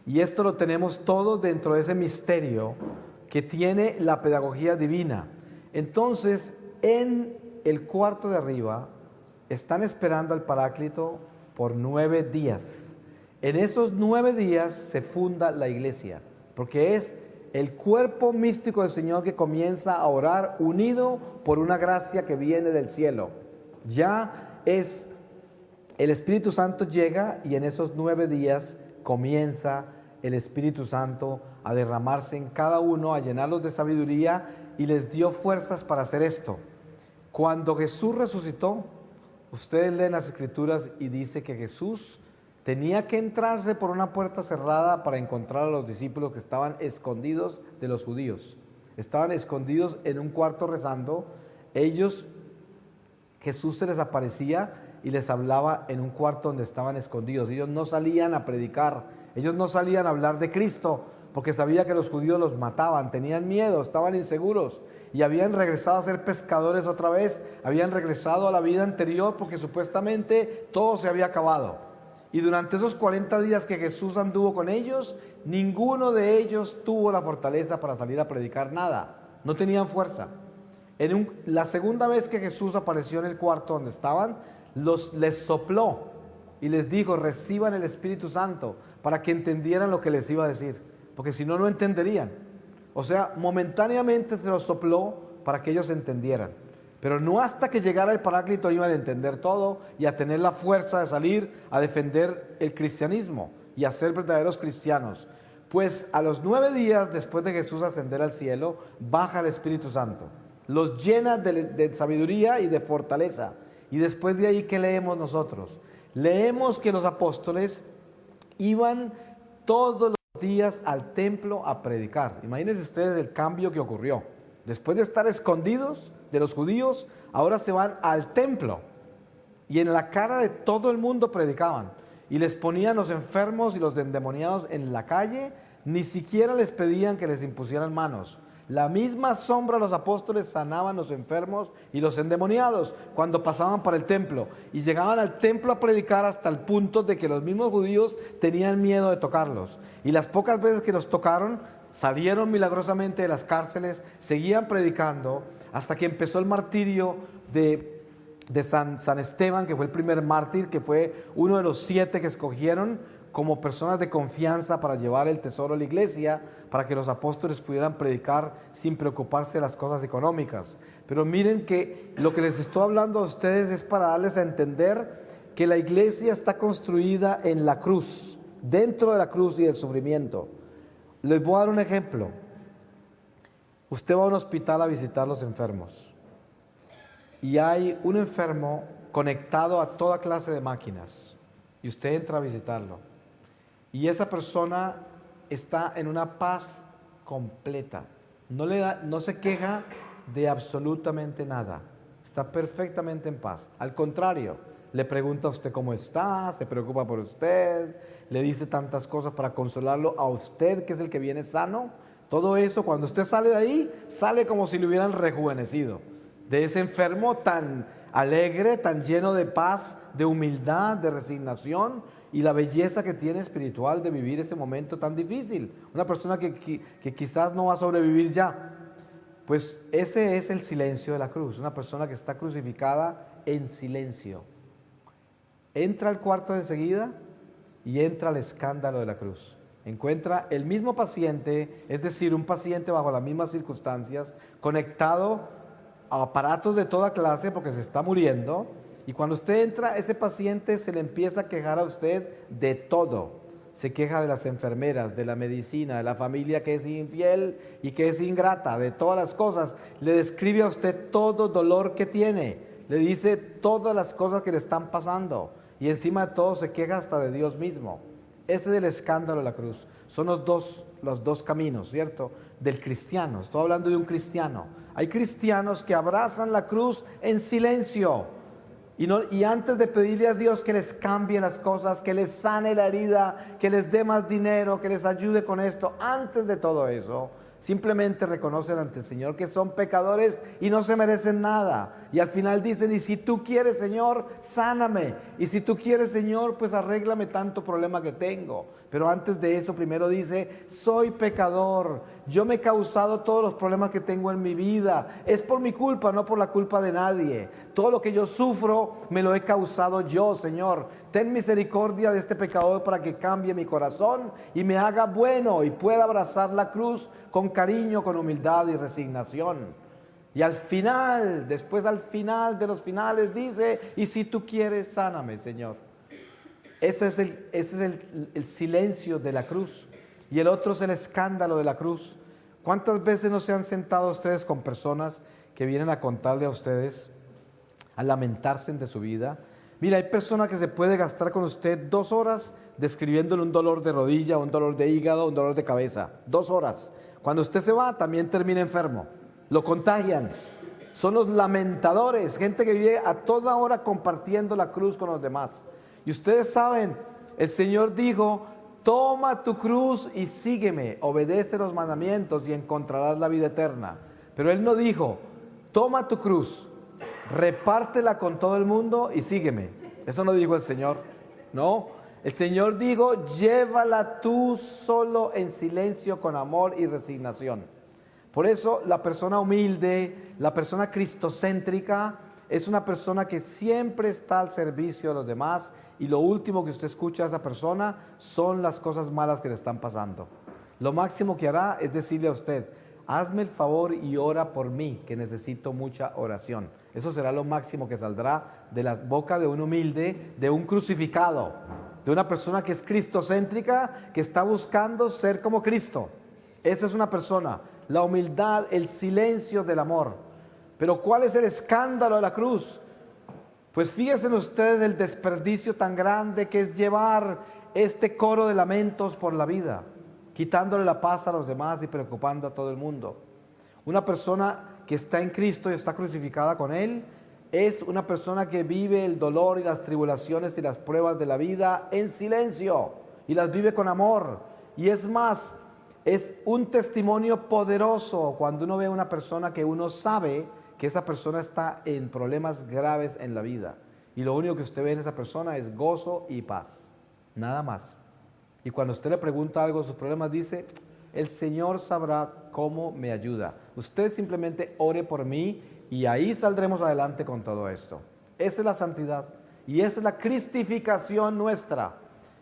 Y esto lo tenemos todo dentro de ese misterio que tiene la pedagogía divina. Entonces, en el cuarto de arriba están esperando al Paráclito por 9 días. En esos 9 días se funda la iglesia, porque es el cuerpo místico del Señor que comienza a orar unido por una gracia que viene del cielo. Ya es, el Espíritu Santo llega y en esos 9 días comienza el Espíritu Santo a derramarse en cada uno, a llenarlos de sabiduría, y les dio fuerzas para hacer esto. Cuando Jesús resucitó, ustedes leen las Escrituras y dice que Jesús tenía que entrarse por una puerta cerrada para encontrar a los discípulos que estaban escondidos de los judíos. Estaban escondidos en un cuarto rezando. Jesús se les aparecía y les hablaba en un cuarto donde estaban escondidos. Ellos no salían a predicar, ellos no salían a hablar de Cristo, porque sabía que los judíos los mataban, tenían miedo, estaban inseguros y habían regresado a ser pescadores otra vez, habían regresado a la vida anterior porque supuestamente todo se había acabado. Y durante esos 40 días que Jesús anduvo con ellos, ninguno de ellos tuvo la fortaleza para salir a predicar nada. No tenían fuerza. La segunda vez que Jesús apareció en el cuarto donde estaban, les sopló y les dijo: reciban el Espíritu Santo, para que entendieran lo que les iba a decir, porque si no, no entenderían. O sea, momentáneamente se los sopló para que ellos entendieran. Pero no hasta que llegara el Paráclito iban a entender todo y a tener la fuerza de salir a defender el cristianismo y a ser verdaderos cristianos. Pues a los 9 días después de Jesús ascender al cielo, baja el Espíritu Santo. Los llena de sabiduría y de fortaleza. Y después de ahí, ¿qué leemos nosotros? Leemos que los apóstoles iban todos los días al templo a predicar. Imagínense ustedes el cambio que ocurrió. Después de estar escondidos de los judíos, ahora se van al templo. Y en la cara de todo el mundo predicaban. Y les ponían los enfermos y los endemoniados en la calle. Ni siquiera les pedían que les impusieran manos. La misma sombra de los apóstoles sanaban los enfermos y los endemoniados cuando pasaban por el templo. Y llegaban al templo a predicar hasta el punto de que los mismos judíos tenían miedo de tocarlos. Y las pocas veces que los tocaron, salieron milagrosamente de las cárceles, seguían predicando, hasta que empezó el martirio de San Esteban, que fue el primer mártir, que fue uno de los 7 que escogieron como personas de confianza para llevar el tesoro a la iglesia, para que los apóstoles pudieran predicar sin preocuparse de las cosas económicas. Pero miren que lo que les estoy hablando a ustedes es para darles a entender que la iglesia está construida en la cruz, dentro de la cruz y del sufrimiento. Les voy a dar un ejemplo. Usted va a un hospital a visitar a los enfermos y hay un enfermo conectado a toda clase de máquinas y usted entra a visitarlo y esa persona está en una paz completa, no se queja de absolutamente nada, está perfectamente en paz. Al contrario, le pregunta a usted cómo está, se preocupa por usted, le dice tantas cosas para consolarlo a usted, que es el que viene sano. Todo eso, cuando usted sale de ahí, sale como si le hubieran rejuvenecido. De ese enfermo tan alegre, tan lleno de paz, de humildad, de resignación y la belleza que tiene espiritual de vivir ese momento tan difícil. Una persona que quizás no va a sobrevivir ya. Pues ese es el silencio de la cruz, una persona que está crucificada en silencio. Entra al cuarto enseguida y entra al escándalo de la cruz. Encuentra el mismo paciente, es decir, un paciente bajo las mismas circunstancias, conectado a aparatos de toda clase porque se está muriendo. Y cuando usted entra, ese paciente se le empieza a quejar a usted de todo. Se queja de las enfermeras, de la medicina, de la familia que es infiel y que es ingrata, de todas las cosas. Le describe a usted todo dolor que tiene. Le dice todas las cosas que le están pasando. Y encima de todo se queja hasta de Dios mismo. Ese es el escándalo de la cruz. Son los dos caminos, ¿cierto? Del cristiano. Estoy hablando de un cristiano. Hay cristianos que abrazan la cruz en silencio. Y antes de pedirle a Dios que les cambie las cosas, que les sane la herida, que les dé más dinero, que les ayude con esto, antes de todo eso, simplemente reconocen ante el Señor que son pecadores y no se merecen nada. Y al final dicen, y si tú quieres, Señor, sáname. Y si tú quieres, Señor, pues arréglame tanto problema que tengo. Pero antes de eso, primero dice, soy pecador. Yo me he causado todos los problemas que tengo en mi vida. Es por mi culpa, no por la culpa de nadie. Todo lo que yo sufro, me lo he causado yo, Señor. Ten misericordia de este pecador para que cambie mi corazón y me haga bueno y pueda abrazar la cruz con cariño, con humildad y resignación. Y al final, después al final de los finales dice, y si tú quieres, sáname, Señor. Ese es el silencio de la cruz. Y el otro es el escándalo de la cruz. ¿Cuántas veces no se han sentado ustedes con personas que vienen a contarle a ustedes, a lamentarse de su vida? Mira, hay personas que se puede gastar con usted 2 horas describiéndole un dolor de rodilla, un dolor de hígado, un dolor de cabeza. 2 horas. Cuando usted se va, también termina enfermo. Lo contagian. Son los lamentadores, gente que vive a toda hora compartiendo la cruz con los demás. Y ustedes saben, el Señor dijo, toma tu cruz y sígueme, obedece los mandamientos y encontrarás la vida eterna. Pero Él no dijo, toma tu cruz, repártela con todo el mundo y sígueme. Eso no dijo el Señor, no. El Señor dijo, llévala tú solo en silencio, con amor y resignación. Por eso la persona humilde, la persona cristocéntrica, es una persona que siempre está al servicio de los demás y lo último que usted escucha a esa persona son las cosas malas que le están pasando. Lo máximo que hará es decirle a usted, hazme el favor y ora por mí, que necesito mucha oración. Eso será lo máximo que saldrá de la boca de un humilde, de un crucificado, de una persona que es cristocéntrica, que está buscando ser como Cristo. Esa es una persona, la humildad, el silencio del amor. Pero ¿cuál es el escándalo de la cruz? Pues fíjense ustedes el desperdicio tan grande que es llevar este coro de lamentos por la vida, quitándole la paz a los demás y preocupando a todo el mundo. Una persona que está en Cristo y está crucificada con Él, es una persona que vive el dolor y las tribulaciones y las pruebas de la vida en silencio y las vive con amor. Y es más, es un testimonio poderoso cuando uno ve a una persona que uno sabe que esa persona está en problemas graves en la vida. Y lo único que usted ve en esa persona es gozo y paz, nada más. Y cuando usted le pregunta algo de sus problemas, dice, el Señor sabrá cómo me ayuda. Usted simplemente ore por mí y ahí saldremos adelante con todo esto. Esa es la santidad y esa es la cristificación nuestra.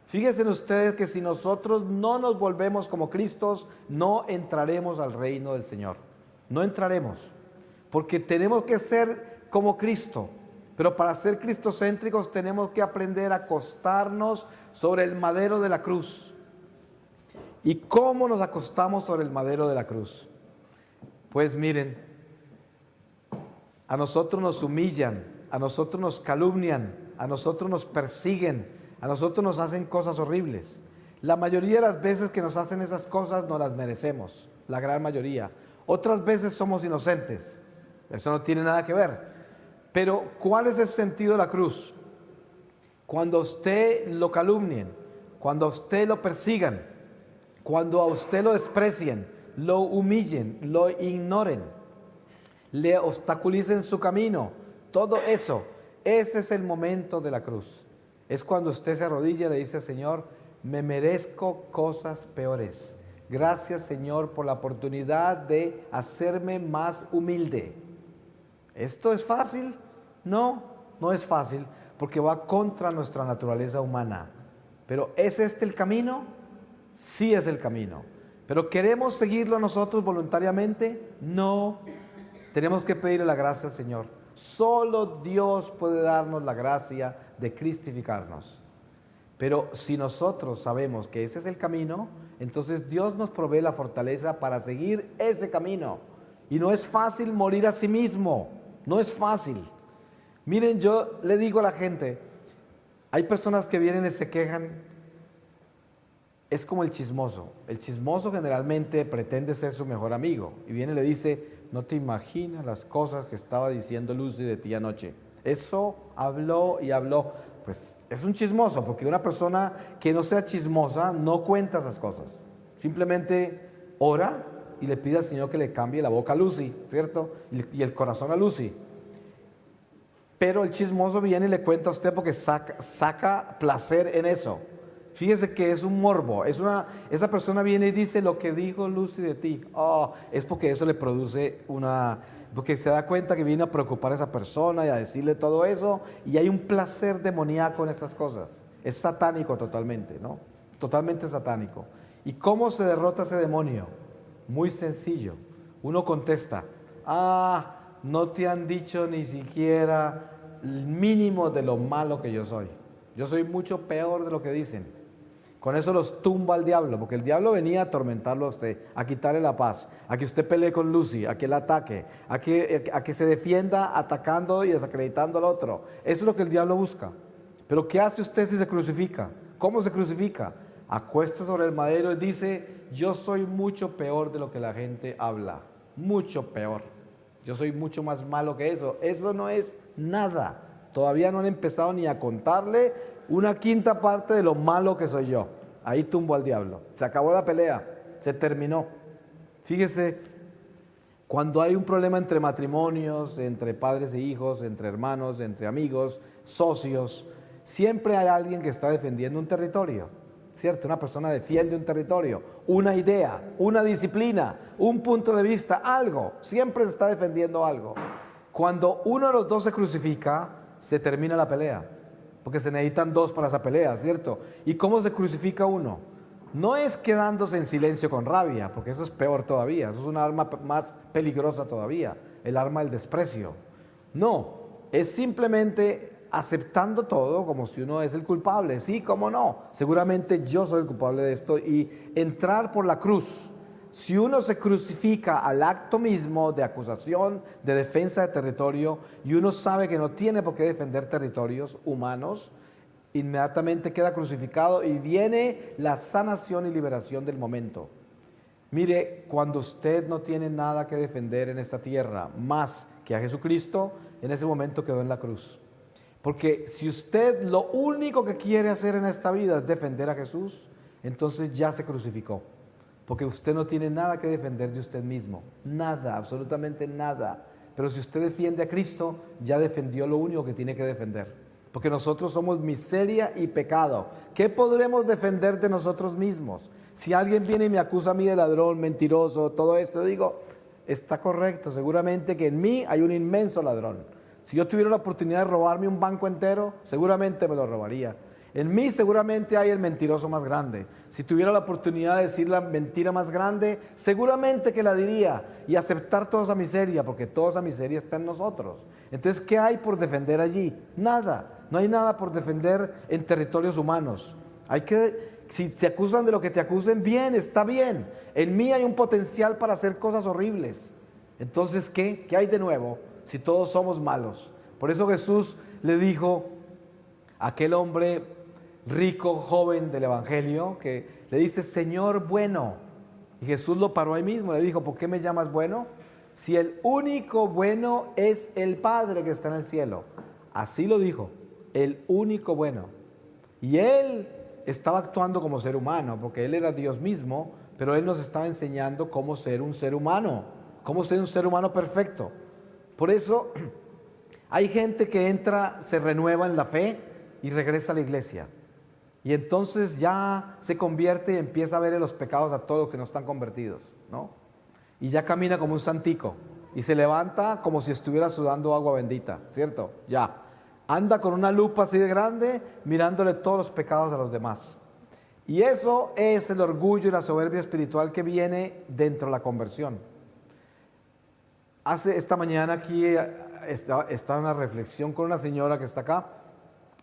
Fíjense ustedes que si nosotros no nos volvemos como Cristos, no entraremos al reino del Señor. No entraremos, porque tenemos que ser como Cristo. Pero para ser cristocéntricos tenemos que aprender a acostarnos sobre el madero de la cruz. ¿Y cómo nos acostamos sobre el madero de la cruz? Pues miren, a nosotros nos humillan, a nosotros nos calumnian, a nosotros nos persiguen, a nosotros nos hacen cosas horribles. La mayoría de las veces que nos hacen esas cosas no las merecemos, la gran mayoría. Otras veces somos inocentes, eso no tiene nada que ver. Pero ¿cuál es el sentido de la cruz? Cuando a usted lo calumnien, cuando a usted lo persigan, cuando a usted lo desprecien, lo humillen, lo ignoren, le obstaculicen su camino, todo eso, ese es el momento de la cruz. Es cuando usted se arrodilla y le dice, Señor, me merezco cosas peores. Gracias, Señor, por la oportunidad de hacerme más humilde. ¿Esto es fácil? No, no es fácil, porque va contra nuestra naturaleza humana. Pero ¿es este el camino? Sí es el camino. ¿Pero queremos seguirlo nosotros voluntariamente? No. Tenemos que pedirle la gracia al Señor. Solo Dios puede darnos la gracia de cristificarnos. Pero si nosotros sabemos que ese es el camino, entonces Dios nos provee la fortaleza para seguir ese camino. Y no es fácil morir a sí mismo. No es fácil. Miren, yo le digo a la gente, hay personas que vienen y se quejan, es como el chismoso. El chismoso generalmente pretende ser su mejor amigo y viene y le dice, no te imaginas las cosas que estaba diciendo Lucy de ti anoche. Eso habló y habló. Pues es un chismoso, porque una persona que no sea chismosa no cuenta esas cosas. Simplemente ora y le pide al Señor que le cambie la boca a Lucy, ¿cierto? Y el corazón a Lucy. Pero el chismoso viene y le cuenta a usted porque saca placer en eso. Fíjese que es un morbo. Esa persona viene y dice lo que dijo Lucy de ti. Oh, es porque eso le produce porque se da cuenta que viene a preocupar a esa persona y a decirle todo eso. Y hay un placer demoníaco en esas cosas. Es satánico totalmente, ¿no? Totalmente satánico. ¿Y cómo se derrota ese demonio? Muy sencillo. Uno contesta, no te han dicho ni siquiera el mínimo de lo malo que yo soy. Yo soy mucho peor de lo que dicen. Con eso los tumba al diablo, porque el diablo venía a atormentarlo a usted, a quitarle la paz, a que usted pelee con Lucy, a que la ataque, a que se defienda atacando y desacreditando al otro. Eso es lo que el diablo busca. Pero ¿qué hace usted si se crucifica? ¿Cómo se crucifica? Acuesta sobre el madero y dice, yo soy mucho peor de lo que la gente habla, mucho peor. Yo soy mucho más malo que eso. Eso no es nada. Todavía no han empezado ni a contarle una quinta parte de lo malo que soy yo. Ahí tumbo al diablo. Se acabó la pelea, se terminó. Fíjese, cuando hay un problema entre matrimonios, entre padres e hijos, entre hermanos, entre amigos, socios, siempre hay alguien que está defendiendo un territorio, ¿cierto? Una persona defiende un territorio, una idea, una disciplina, un punto de vista, algo. Siempre se está defendiendo algo. Cuando uno de los dos se crucifica, se termina la pelea, porque se necesitan dos para esa pelea, ¿cierto? ¿Y cómo se crucifica uno? No es quedándose en silencio con rabia, porque eso es peor todavía, eso es una arma más peligrosa todavía, el arma del desprecio. No, es simplemente aceptando todo como si uno es el culpable. Sí, cómo no, seguramente yo soy el culpable de esto, y entrar por la cruz si uno se crucifica al acto mismo de acusación, de defensa de territorio, y uno sabe que no tiene por qué defender territorios humanos, inmediatamente queda crucificado y viene la sanación y liberación del momento. Mire, cuando usted no tiene nada que defender en esta tierra, más que a Jesucristo, en ese momento quedó en la cruz. Porque si usted lo único que quiere hacer en esta vida es defender a Jesús, entonces ya se crucificó. Porque usted no tiene nada que defender de usted mismo. Nada, absolutamente nada. Pero si usted defiende a Cristo, ya defendió lo único que tiene que defender. Porque nosotros somos miseria y pecado. ¿Qué podremos defender de nosotros mismos? Si alguien viene y me acusa a mí de ladrón, mentiroso, todo esto, digo, está correcto, seguramente que en mí hay un inmenso ladrón. Si yo tuviera la oportunidad de robarme un banco entero, seguramente me lo robaría. En mí seguramente hay el mentiroso más grande. Si tuviera la oportunidad de decir la mentira más grande, seguramente que la diría y aceptar toda esa miseria, porque toda esa miseria está en nosotros. Entonces, ¿qué hay por defender allí? Nada, no hay nada por defender en territorios humanos. Si te acusan de lo que te acusen, bien, está bien. En mí hay un potencial para hacer cosas horribles. Entonces, ¿qué hay de nuevo si todos somos malos? Por eso Jesús le dijo a aquel hombre rico, joven del Evangelio, que le dice, Señor bueno. Y Jesús lo paró ahí mismo, le dijo, ¿por qué me llamas bueno? Si el único bueno es el Padre que está en el cielo. Así lo dijo, el único bueno. Y él estaba actuando como ser humano, porque él era Dios mismo, pero él nos estaba enseñando cómo ser un ser humano, cómo ser un ser humano perfecto. Por eso hay gente que entra, se renueva en la fe y regresa a la iglesia. Y entonces ya se convierte y empieza a ver los pecados a todos los que no están convertidos, ¿no? Y ya camina como un santico y se levanta como si estuviera sudando agua bendita, ¿cierto? Ya. Anda con una lupa así de grande mirándole todos los pecados a los demás. Y eso es el orgullo y la soberbia espiritual que viene dentro de la conversión. Esta mañana aquí estaba una reflexión con una señora que está acá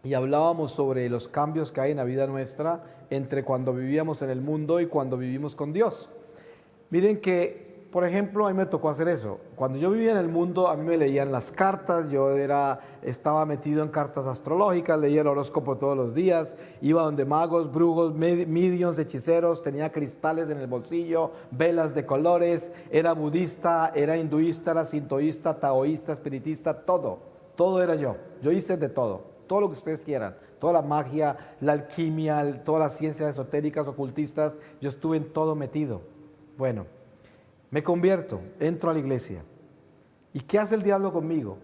y hablábamos sobre los cambios que hay en la vida nuestra entre cuando vivíamos en el mundo y cuando vivimos con Dios. Miren que, por ejemplo, a mí me tocó hacer eso. Cuando yo vivía en el mundo, a mí me leían las cartas, yo estaba metido en cartas astrológicas, leía el horóscopo todos los días, iba donde magos, brujos, mediums, hechiceros, tenía cristales en el bolsillo, velas de colores, era budista, era hinduista, era sintoísta, taoísta, espiritista, todo era yo. Yo hice de todo lo que ustedes quieran, toda la magia, la alquimia, todas las ciencias esotéricas, ocultistas, yo estuve en todo metido. Bueno, me convierto, entro a la iglesia. ¿Y qué hace el diablo conmigo?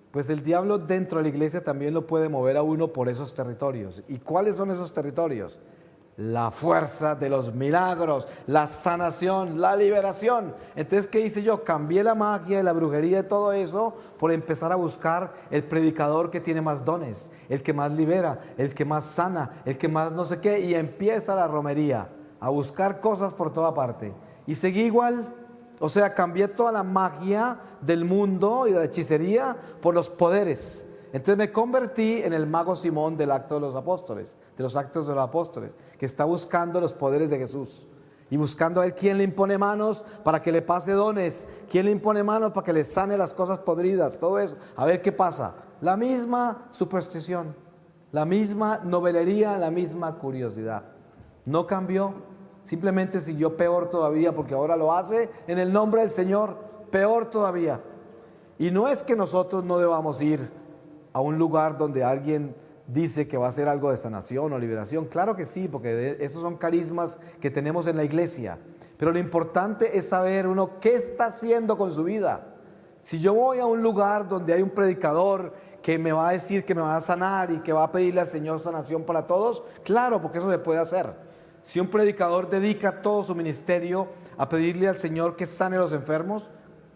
Pues el diablo dentro de la iglesia también lo puede mover a uno por esos territorios. ¿Y cuáles son esos territorios? La fuerza de los milagros, la sanación, la liberación. Entonces, ¿qué hice yo? Cambié la magia y la brujería y todo eso por empezar a buscar el predicador que tiene más dones, el que más libera, el que más sana, el que más no sé qué, y empieza la romería, a buscar cosas por toda parte. Y seguí igual, o sea, cambié toda la magia del mundo y de la hechicería por los poderes. Entonces me convertí en el mago Simón del Acto de los Apóstoles, de los Actos de los Apóstoles, que está buscando los poderes de Jesús y buscando a ver quién le impone manos para que le pase dones, quién le impone manos para que le sane las cosas podridas, todo eso, a ver qué pasa. La misma superstición, la misma novelería, la misma curiosidad. No cambió, simplemente siguió peor todavía, porque ahora lo hace en el nombre del Señor, peor todavía. Y no es que nosotros no debamos ir a un lugar donde alguien dice que va a hacer algo de sanación o liberación. Claro que sí, porque esos son carismas que tenemos en la iglesia. Pero lo importante es saber uno qué está haciendo con su vida. Si yo voy a un lugar donde hay un predicador que me va a decir que me va a sanar y que va a pedirle al Señor sanación para todos, claro, porque eso se puede hacer. Si un predicador dedica todo su ministerio a pedirle al Señor que sane a los enfermos,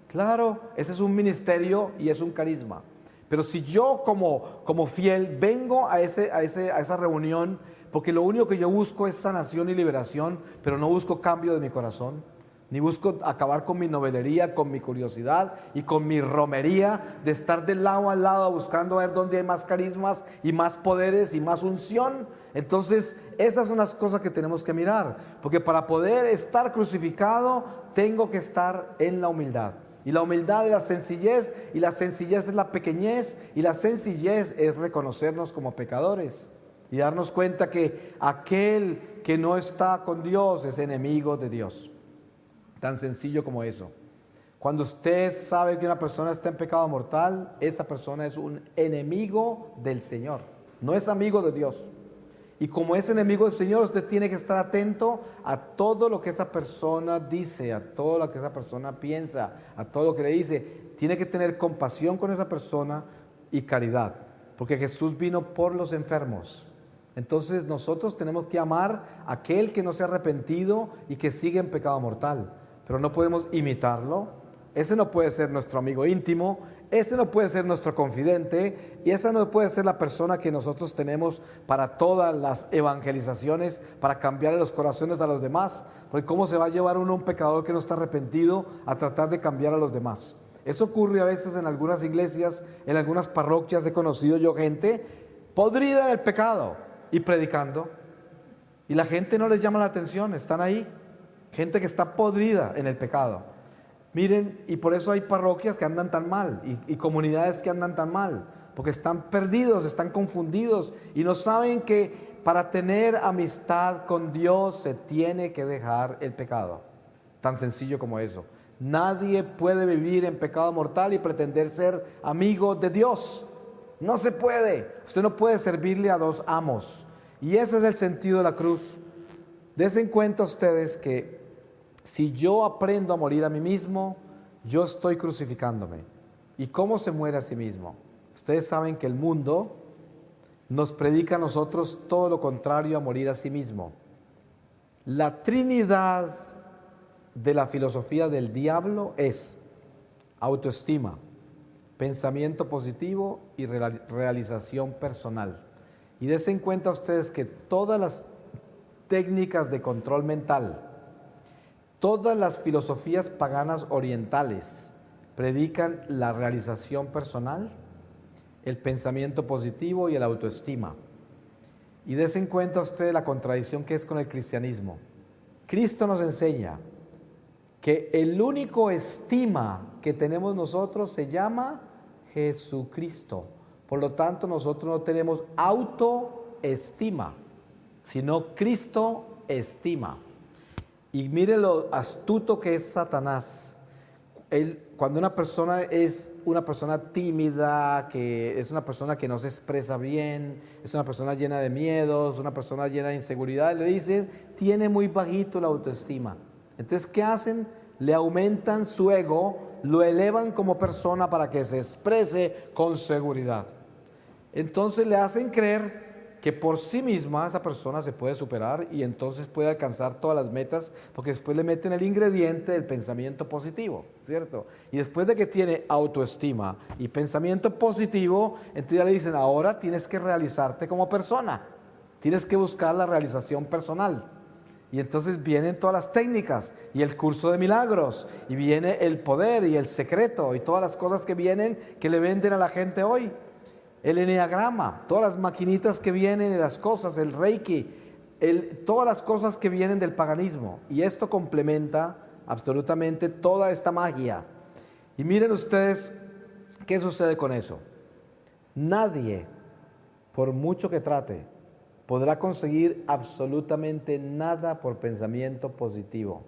claro, ese es un ministerio y es un carisma. Pero si yo como fiel vengo a esa reunión, porque lo único que yo busco es sanación y liberación, pero no busco cambio de mi corazón, ni busco acabar con mi novelería, con mi curiosidad y con mi romería de estar de lado a lado buscando a ver dónde hay más carismas y más poderes y más unción, entonces esas son las cosas que tenemos que mirar, porque para poder estar crucificado, tengo que estar en la humildad. Y la humildad es la sencillez, y la sencillez es la pequeñez, y la sencillez es reconocernos como pecadores y darnos cuenta que aquel que no está con Dios es enemigo de Dios. Tan sencillo como eso. Cuando usted sabe que una persona está en pecado mortal, esa persona es un enemigo del Señor, no es amigo de Dios. Y como es enemigo del Señor, usted tiene que estar atento a todo lo que esa persona dice, a todo lo que esa persona piensa, a todo lo que le dice. Tiene que tener compasión con esa persona y caridad, porque Jesús vino por los enfermos. Entonces nosotros tenemos que amar a aquel que no se ha arrepentido y que sigue en pecado mortal, pero no podemos imitarlo. Ese no puede ser nuestro amigo íntimo, ese no puede ser nuestro confidente, y esa no puede ser la persona que nosotros tenemos para todas las evangelizaciones, para cambiar los corazones a los demás. Porque ¿cómo se va a llevar uno, un pecador que no está arrepentido, a tratar de cambiar a los demás? Eso ocurre a veces en algunas iglesias, en algunas parroquias. He conocido yo gente podrida en el pecado y predicando, y la gente no les llama la atención, están ahí, gente que está podrida en el pecado. Miren, y por eso hay parroquias que andan tan mal y comunidades que andan tan mal, porque están perdidos, están confundidos y no saben que para tener amistad con Dios se tiene que dejar el pecado. Tan sencillo como eso. Nadie puede vivir en pecado mortal y pretender ser amigo de Dios. No se puede. Usted no puede servirle a dos amos. Y ese es el sentido de la cruz. Dense en cuenta ustedes que si yo aprendo a morir a mí mismo, yo estoy crucificándome. ¿Y cómo se muere a sí mismo? Ustedes saben que el mundo nos predica a nosotros todo lo contrario a morir a sí mismo. La trinidad de la filosofía del diablo es autoestima, pensamiento positivo y realización personal. Y dense en cuenta ustedes que todas las técnicas de control mental, todas las filosofías paganas orientales predican la realización personal, el pensamiento positivo y el autoestima. Y dense en cuenta ustedes la contradicción que es con el cristianismo. Cristo nos enseña que el único estima que tenemos nosotros se llama Jesucristo. Por lo tanto, nosotros no tenemos autoestima, sino Cristo estima. Y mire lo astuto que es Satanás. Cuando una persona es una persona tímida, que es una persona que no se expresa bien, es una persona llena de miedos, una persona llena de inseguridad, le dicen, tiene muy bajito la autoestima. Entonces, ¿qué hacen? Le aumentan su ego, lo elevan como persona para que se exprese con seguridad. Entonces le hacen creer que por sí misma esa persona se puede superar y entonces puede alcanzar todas las metas, porque después le meten el ingrediente del pensamiento positivo, ¿cierto? Y después de que tiene autoestima y pensamiento positivo, entonces ya le dicen, ahora tienes que realizarte como persona, tienes que buscar la realización personal. Y entonces vienen todas las técnicas y el curso de milagros, y viene el poder y el secreto y todas las cosas que vienen que le venden a la gente hoy. El eneagrama, todas las maquinitas que vienen de las cosas, el reiki, todas las cosas que vienen del paganismo. Y esto complementa absolutamente toda esta magia. Y miren ustedes qué sucede con eso. Nadie, por mucho que trate, podrá conseguir absolutamente nada por pensamiento positivo.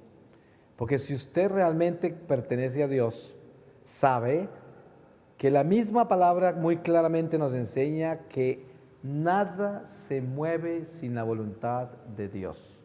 Porque si usted realmente pertenece a Dios, sabe que la misma palabra muy claramente nos enseña que nada se mueve sin la voluntad de Dios.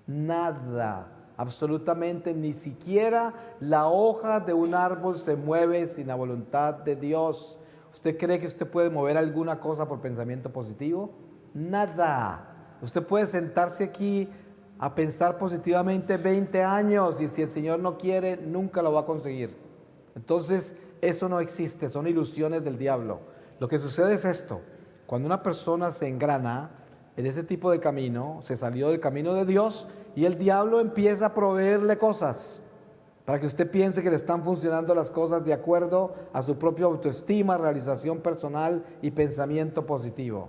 Nada, absolutamente, ni siquiera la hoja de un árbol se mueve sin la voluntad de Dios. ¿Usted cree que usted puede mover alguna cosa por pensamiento positivo? Nada. Usted puede sentarse aquí a pensar positivamente 20 años y si el Señor no quiere, nunca lo va a conseguir. Entonces, eso no existe, son ilusiones del diablo. Lo que sucede es esto: cuando una persona se engrana en ese tipo de camino, se salió del camino de Dios y el diablo empieza a proveerle cosas para que usted piense que le están funcionando las cosas de acuerdo a su propia autoestima, realización personal y pensamiento positivo.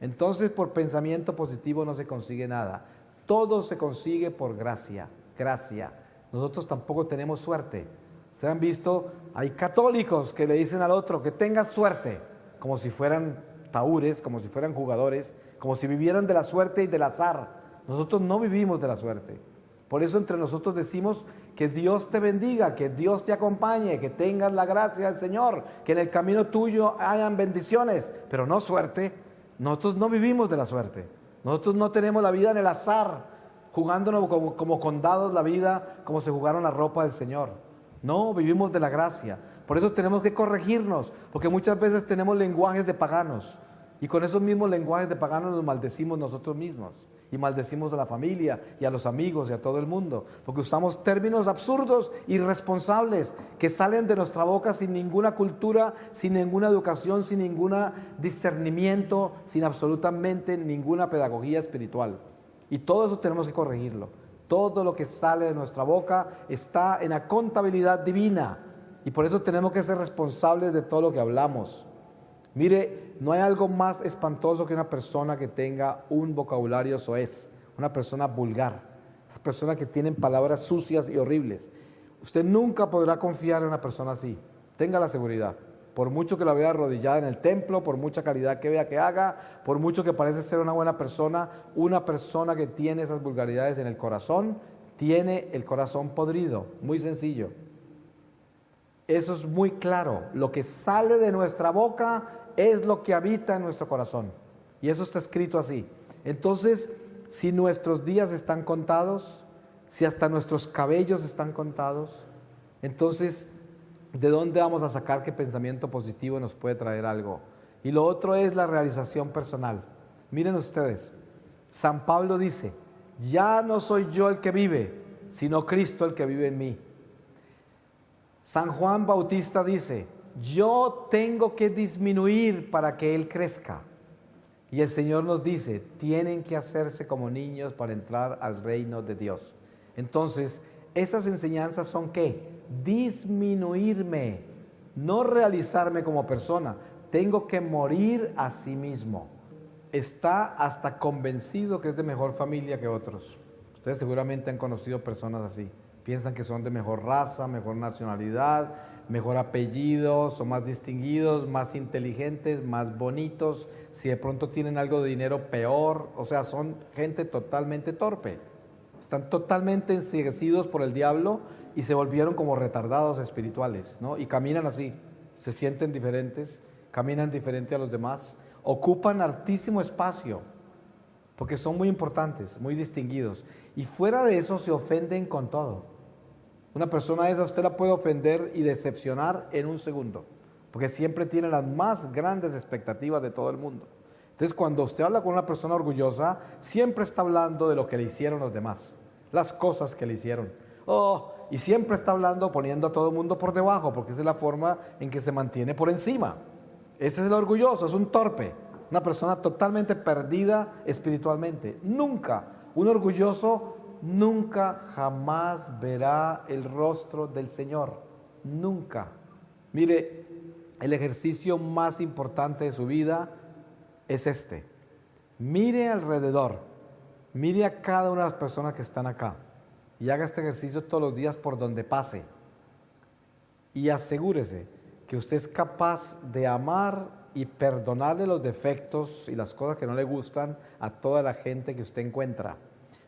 Entonces, por pensamiento positivo no se consigue nada. Todo se consigue por gracia, gracia. Nosotros tampoco tenemos suerte. Ustedes han visto, hay católicos que le dicen al otro que tenga suerte, como si fueran tahúres, como si fueran jugadores, como si vivieran de la suerte y del azar. Nosotros no vivimos de la suerte. Por eso entre nosotros decimos que Dios te bendiga, que Dios te acompañe, que tengas la gracia del Señor, que en el camino tuyo hayan bendiciones, pero no suerte. Nosotros no vivimos de la suerte. Nosotros no tenemos la vida en el azar, jugándonos como con dados la vida, como se jugaron la ropa del Señor. No, vivimos de la gracia. Por eso tenemos que corregirnos, porque muchas veces tenemos lenguajes de paganos, y con esos mismos lenguajes de paganos nos maldecimos nosotros mismos, y maldecimos a la familia, y a los amigos, y a todo el mundo, porque usamos términos absurdos, irresponsables, que salen de nuestra boca sin ninguna cultura, sin ninguna educación, sin ningún discernimiento, sin absolutamente ninguna pedagogía espiritual. Y todo eso tenemos que corregirlo. Todo lo que sale de nuestra boca está en la contabilidad divina, y por eso tenemos que ser responsables de todo lo que hablamos. Mire, no hay algo más espantoso que una persona que tenga un vocabulario soez, una persona vulgar, esa persona que tiene palabras sucias y horribles. Usted nunca podrá confiar en una persona así, tenga la seguridad. Por mucho que la vea arrodillada en el templo, por mucha caridad que vea que haga, por mucho que parece ser una persona que tiene esas vulgaridades en el corazón, tiene el corazón podrido, muy sencillo. Eso es muy claro, lo que sale de nuestra boca es lo que habita en nuestro corazón, y eso está escrito así. Entonces, si nuestros días están contados, si hasta nuestros cabellos están contados, entonces, ¿de dónde vamos a sacar que pensamiento positivo nos puede traer algo? Y lo otro es la realización personal. Miren ustedes, San Pablo dice, ya no soy yo el que vive, sino Cristo el que vive en mí. San Juan Bautista dice, yo tengo que disminuir para que Él crezca. Y el Señor nos dice, tienen que hacerse como niños para entrar al reino de Dios. Entonces, esas enseñanzas son ¿qué? Disminuirme, no realizarme como persona. Tengo que morir a sí mismo. Está hasta convencido que es de mejor familia que otros. Ustedes seguramente han conocido personas así. Piensan que son de mejor raza, mejor nacionalidad, mejor apellido, son más distinguidos, más inteligentes, más bonitos. Si de pronto tienen algo de dinero, peor. O sea, son gente totalmente torpe. Están totalmente enceguecidos por el diablo y se volvieron como retardados espirituales, ¿no? Y caminan así, se sienten diferentes, caminan diferente a los demás, ocupan altísimo espacio, porque son muy importantes, muy distinguidos. Y fuera de eso se ofenden con todo. Una persona esa usted la puede ofender y decepcionar en un segundo, porque siempre tiene las más grandes expectativas de todo el mundo. Entonces, cuando usted habla con una persona orgullosa, siempre está hablando de lo que le hicieron los demás, las cosas que le hicieron. Y siempre está hablando, poniendo a todo el mundo por debajo, porque esa es la forma en que se mantiene por encima. Ese es el orgulloso, es un torpe, una persona totalmente perdida espiritualmente. Nunca, un orgulloso nunca jamás verá el rostro del Señor, nunca. Mire, el ejercicio más importante de su vida es este. Mire alrededor, mire a cada una de las personas que están acá y haga este ejercicio todos los días por donde pase. Y asegúrese que usted es capaz de amar y perdonarle los defectos y las cosas que no le gustan a toda la gente que usted encuentra.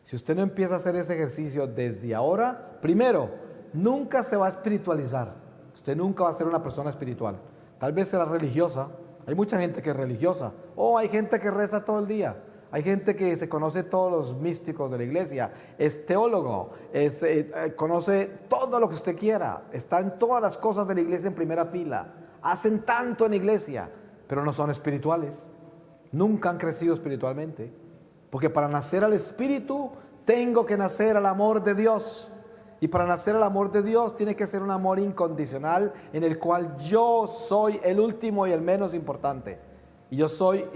Si usted no empieza a hacer ese ejercicio desde ahora, primero, nunca se va a espiritualizar. Usted nunca va a ser una persona espiritual. Tal vez será religiosa. Hay mucha gente que es religiosa. Hay gente que reza todo el día. Hay gente que se conoce todos los místicos de la iglesia. Es teólogo. Conoce todo lo que usted quiera. Está en todas las cosas de la iglesia en primera fila. Hacen tanto en la iglesia, pero no son espirituales. Nunca han crecido espiritualmente. Porque para nacer al Espíritu, tengo que nacer al amor de Dios. Y para nacer al amor de Dios, tiene que ser un amor incondicional, en el cual yo soy el último y el menos importante. Y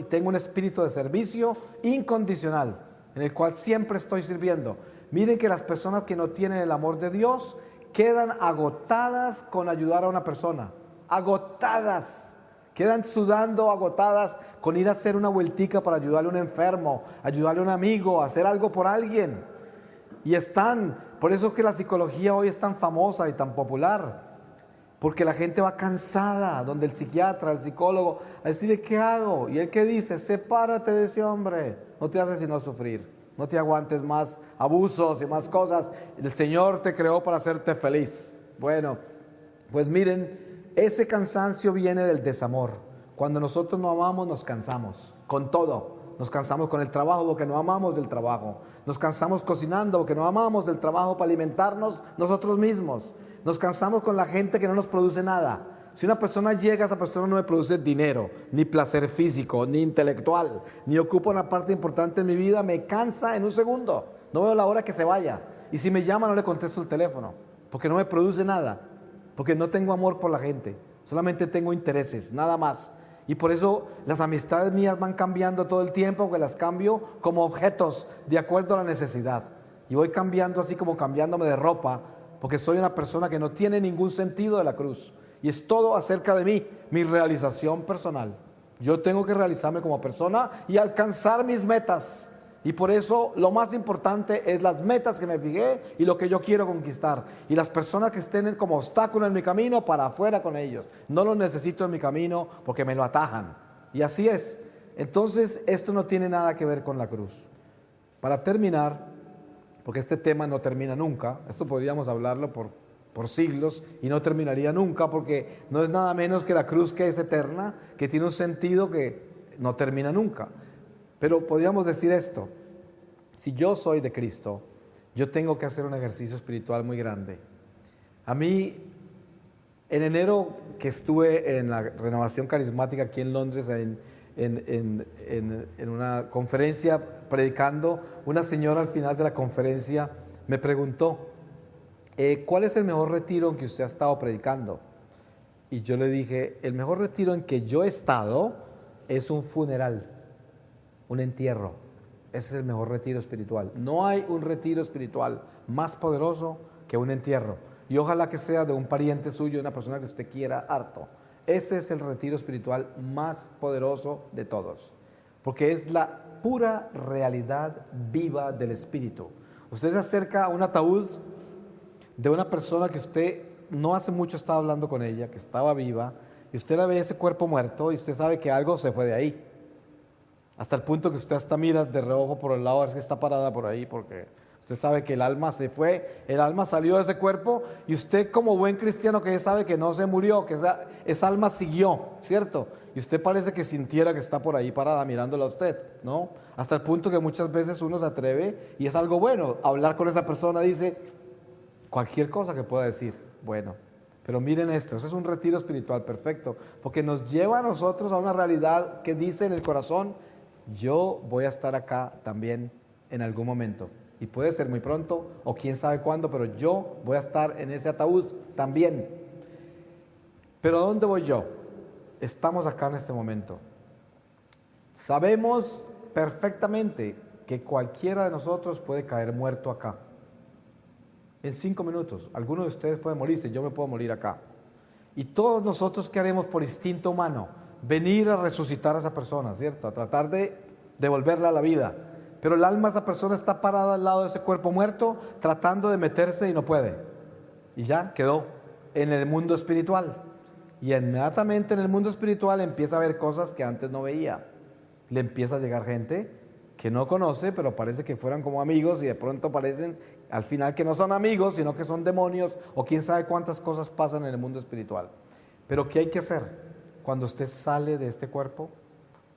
tengo un espíritu de servicio incondicional, en el cual siempre estoy sirviendo. Miren que las personas que no tienen el amor de Dios, quedan agotadas con ayudar a una persona. Agotadas. Quedan sudando, agotadas, con ir a hacer una vueltica para ayudarle a un enfermo, ayudarle a un amigo, hacer algo por alguien. Y por eso es que la psicología hoy es tan famosa y tan popular. Porque la gente va cansada, donde el psiquiatra, el psicólogo, a decirle, ¿qué hago? Y él que dice, sepárate de ese hombre, no te hace sino sufrir, no te aguantes más abusos y más cosas, el Señor te creó para hacerte feliz. Bueno, pues miren, ese cansancio viene del desamor. Cuando nosotros no amamos, nos cansamos, con todo. Nos cansamos con el trabajo porque no amamos el trabajo. Nos cansamos cocinando porque no amamos el trabajo para alimentarnos nosotros mismos. Nos cansamos con la gente que no nos produce nada. Si una persona llega, esa persona no me produce dinero, ni placer físico, ni intelectual, ni ocupa una parte importante de mi vida, me cansa en un segundo. No veo la hora que se vaya. Y si me llama, no le contesto el teléfono, porque no me produce nada, porque no tengo amor por la gente, solamente tengo intereses, nada más. Y por eso las amistades mías van cambiando todo el tiempo, porque las cambio como objetos de acuerdo a la necesidad. Y voy cambiando así como cambiándome de ropa, porque soy una persona que no tiene ningún sentido de la cruz. Y es todo acerca de mí, mi realización personal. Yo tengo que realizarme como persona y alcanzar mis metas. Y por eso lo más importante es las metas que me fijé y lo que yo quiero conquistar. Y las personas que estén como obstáculo en mi camino, para afuera con ellos. No los necesito en mi camino porque me lo atajan. Y así es. Entonces esto no tiene nada que ver con la cruz. Para terminar, porque este tema no termina nunca, esto podríamos hablarlo por siglos y no terminaría nunca, porque no es nada menos que la cruz, que es eterna, que tiene un sentido que no termina nunca. Pero podríamos decir esto: si yo soy de Cristo, yo tengo que hacer un ejercicio espiritual muy grande. A mí, en enero que estuve en la renovación carismática aquí en Londres, en una conferencia predicando, una señora al final de la conferencia me preguntó, ¿cuál es el mejor retiro en que usted ha estado predicando? Y yo le dije, el mejor retiro en que yo he estado es un funeral, un entierro. Ese es el mejor retiro espiritual. No hay un retiro espiritual más poderoso que un entierro. Y ojalá que sea de un pariente suyo, una persona que usted quiera harto. Ese es el retiro espiritual más poderoso de todos, porque es la pura realidad viva del espíritu. Usted se acerca a un ataúd de una persona que usted no hace mucho estaba hablando con ella, que estaba viva, y usted la ve ese cuerpo muerto y usted sabe que algo se fue de ahí. Hasta el punto que usted hasta mira de reojo por el lado, a ver si está parada por ahí, porque usted sabe que el alma se fue, el alma salió de ese cuerpo, y usted como buen cristiano que sabe que no se murió, que esa alma siguió, ¿cierto? Y usted parece que sintiera que está por ahí parada mirándola a usted, ¿no? Hasta el punto que muchas veces uno se atreve, y es algo bueno, hablar con esa persona, dice cualquier cosa que pueda decir, bueno. Pero miren esto, eso es un retiro espiritual perfecto, porque nos lleva a nosotros a una realidad que dice en el corazón, yo voy a estar acá también en algún momento. Y puede ser muy pronto o quién sabe cuándo, pero yo voy a estar en ese ataúd también. Pero ¿a dónde voy yo? Estamos acá en este momento. Sabemos perfectamente que cualquiera de nosotros puede caer muerto acá. En 5 minutos, alguno de ustedes puede morirse, yo me puedo morir acá. Y todos nosotros, ¿qué haremos por instinto humano? Venir a resucitar a esa persona, ¿cierto? A tratar de devolverla a la vida. Pero el alma de esa persona está parada al lado de ese cuerpo muerto, tratando de meterse y no puede. Y ya quedó en el mundo espiritual. Y inmediatamente en el mundo espiritual empieza a ver cosas que antes no veía. Le empieza a llegar gente que no conoce, pero parece que fueran como amigos, y de pronto parecen al final que no son amigos, sino que son demonios, o quién sabe cuántas cosas pasan en el mundo espiritual. Pero ¿qué hay que hacer? Cuando usted sale de este cuerpo,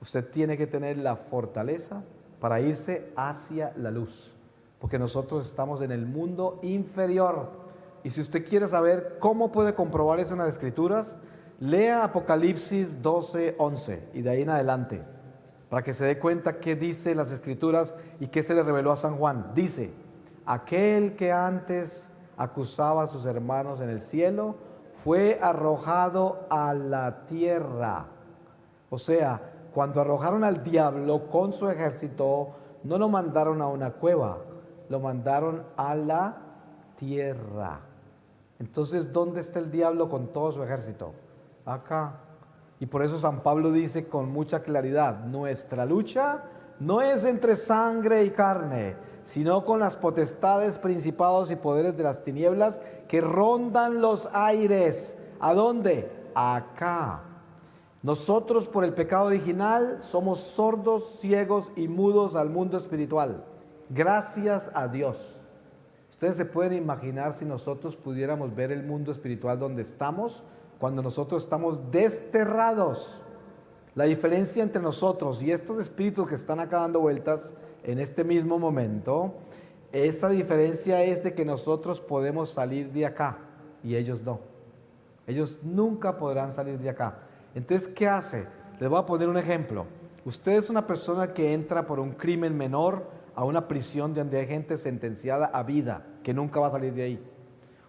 usted tiene que tener la fortaleza para irse hacia la luz, porque nosotros estamos en el mundo inferior. Y si usted quiere saber cómo puede comprobar eso en las Escrituras, lea Apocalipsis 12:11 y de ahí en adelante, para que se dé cuenta qué dice las Escrituras y qué se le reveló a San Juan. Dice, aquel que antes acusaba a sus hermanos en el cielo fue arrojado a la tierra. O sea, cuando arrojaron al diablo con su ejército, no lo mandaron a una cueva, lo mandaron a la tierra. Entonces, ¿dónde está el diablo con todo su ejército? Acá. Y por eso San Pablo dice con mucha claridad, nuestra lucha no es entre sangre y carne, sino con las potestades, principados y poderes de las tinieblas que rondan los aires. ¿A dónde? Acá. Nosotros por el pecado original somos sordos, ciegos y mudos al mundo espiritual. Gracias a Dios. Ustedes se pueden imaginar si nosotros pudiéramos ver el mundo espiritual donde estamos, cuando nosotros estamos desterrados. La diferencia entre nosotros y estos espíritus que están acá dando vueltas en este mismo momento, esa diferencia es de que nosotros podemos salir de acá y ellos no. Ellos nunca podrán salir de acá. Entonces, ¿qué hace? Les voy a poner un ejemplo. Usted es una persona que entra por un crimen menor a una prisión donde hay gente sentenciada a vida, que nunca va a salir de ahí.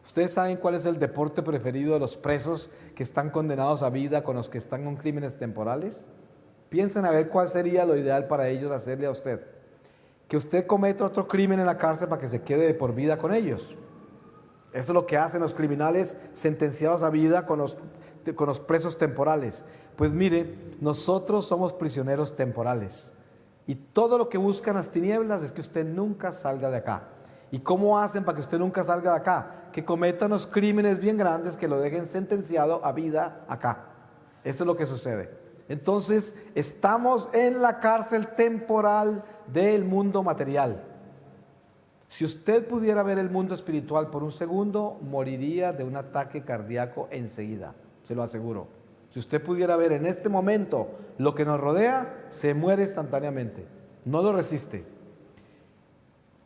¿Ustedes saben cuál es el deporte preferido de los presos que están condenados a vida con los que están con crímenes temporales? Piensen a ver cuál sería lo ideal para ellos hacerle a usted. Que usted cometa otro crimen en la cárcel para que se quede de por vida con ellos. Eso es lo que hacen los criminales sentenciados a vida con los presos temporales. Pues mire, nosotros somos prisioneros temporales. Y todo lo que buscan las tinieblas es que usted nunca salga de acá. ¿Y cómo hacen para que usted nunca salga de acá? Que cometan los crímenes bien grandes que lo dejen sentenciado a vida acá. Eso es lo que sucede. Entonces, estamos en la cárcel temporal del mundo material. Si usted pudiera ver el mundo espiritual por un segundo, moriría de un ataque cardíaco enseguida, se lo aseguro. Si usted pudiera ver en este momento lo que nos rodea, se muere instantáneamente, no lo resiste.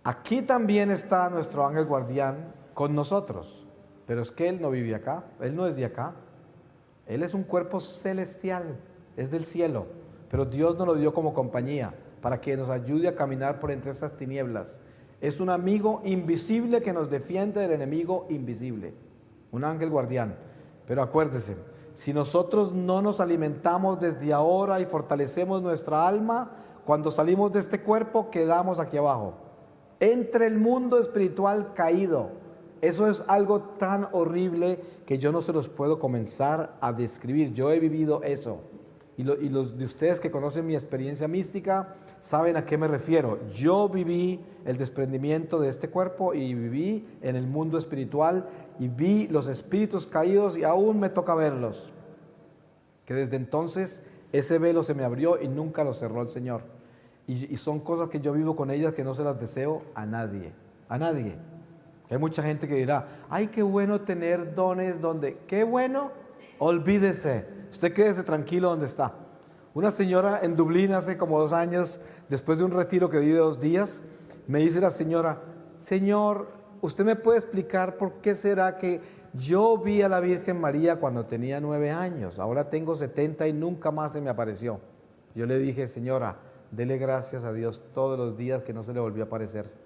Aquí también está nuestro ángel guardián con nosotros, pero es que él no vive acá, él no es de acá. Él es un cuerpo celestial, es del cielo, pero Dios nos lo dio como compañía para que nos ayude a caminar por entre estas tinieblas. Es un amigo invisible que nos defiende del enemigo invisible, un ángel guardián. Pero acuérdese, si nosotros no nos alimentamos desde ahora y fortalecemos nuestra alma, cuando salimos de este cuerpo quedamos aquí abajo, entre el mundo espiritual caído. Eso es algo tan horrible que yo no se los puedo comenzar a describir. Yo he vivido eso. Y los de ustedes que conocen mi experiencia mística saben a qué me refiero. Yo viví el desprendimiento de este cuerpo y viví en el mundo espiritual y vi los espíritus caídos y aún me toca verlos. Que desde entonces ese velo se me abrió y nunca lo cerró el Señor. Y son cosas que yo vivo con ellas que no se las deseo a nadie. A nadie. Hay mucha gente que dirá, ay, qué bueno tener dones donde, qué bueno, olvídese, usted quédese tranquilo donde está. Una señora en Dublín hace como 2 años, después de un retiro que di de 2 días, me dice la señora, Señor, ¿usted me puede explicar por qué será que yo vi a la Virgen María cuando tenía 9 años, ahora tengo 70 y nunca más se me apareció? Yo le dije, señora, dele gracias a Dios todos los días que no se le volvió a aparecer,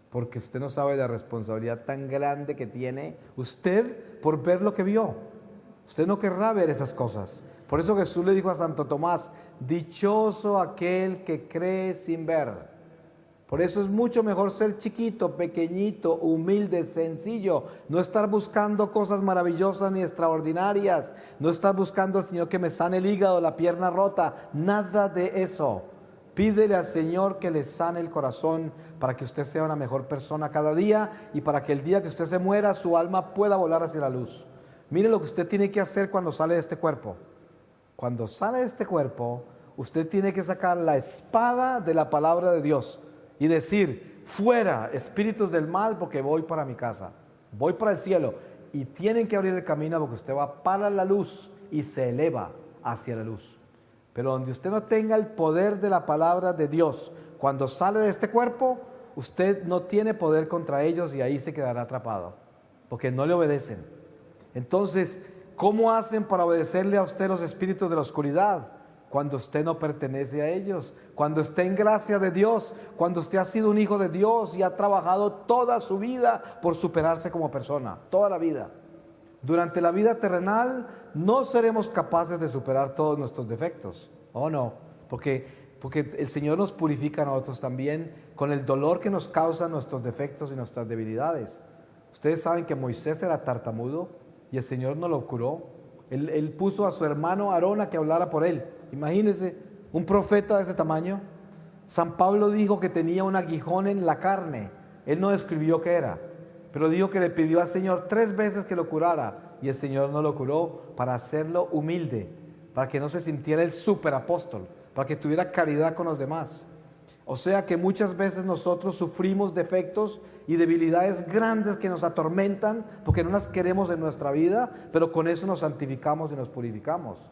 porque usted no sabe la responsabilidad tan grande que tiene usted por ver lo que vio. Usted no querrá ver esas cosas. Por eso Jesús le dijo a Santo Tomás, dichoso aquel que cree sin ver. Por eso es mucho mejor ser chiquito, pequeñito, humilde, sencillo, no estar buscando cosas maravillosas ni extraordinarias, no estar buscando al Señor que me sane el hígado, la pierna rota, nada de eso. Pídele al Señor que le sane el corazón para que usted sea una mejor persona cada día y para que el día que usted se muera, su alma pueda volar hacia la luz. Mire lo que usted tiene que hacer cuando sale de este cuerpo. Cuando sale de este cuerpo, usted tiene que sacar la espada de la palabra de Dios y decir, fuera espíritus del mal porque voy para mi casa, voy para el cielo. Y tienen que abrir el camino porque usted va para la luz y se eleva hacia la luz. Pero donde usted no tenga el poder de la palabra de Dios, cuando sale de este cuerpo, usted no tiene poder contra ellos y ahí se quedará atrapado, porque no le obedecen. Entonces, ¿cómo hacen para obedecerle a usted los espíritus de la oscuridad? Cuando usted no pertenece a ellos, cuando esté en gracia de Dios, cuando usted ha sido un hijo de Dios y ha trabajado toda su vida por superarse como persona, toda la vida. Durante la vida terrenal no seremos capaces de superar todos nuestros defectos, ¿o no? Porque el Señor nos purifica a nosotros también con el dolor que nos causan nuestros defectos y nuestras debilidades. Ustedes saben que Moisés era tartamudo y el Señor no lo curó. Él puso a su hermano Aarón a que hablara por él. Imagínense, un profeta de ese tamaño. San Pablo dijo que tenía un aguijón en la carne. Él no describió qué era, pero dijo que le pidió al Señor 3 veces que lo curara, y el Señor no lo curó para hacerlo humilde, para que no se sintiera el superapóstol, para que tuviera caridad con los demás. O sea que muchas veces nosotros sufrimos defectos y debilidades grandes que nos atormentan porque no las queremos en nuestra vida, pero con eso nos santificamos y nos purificamos.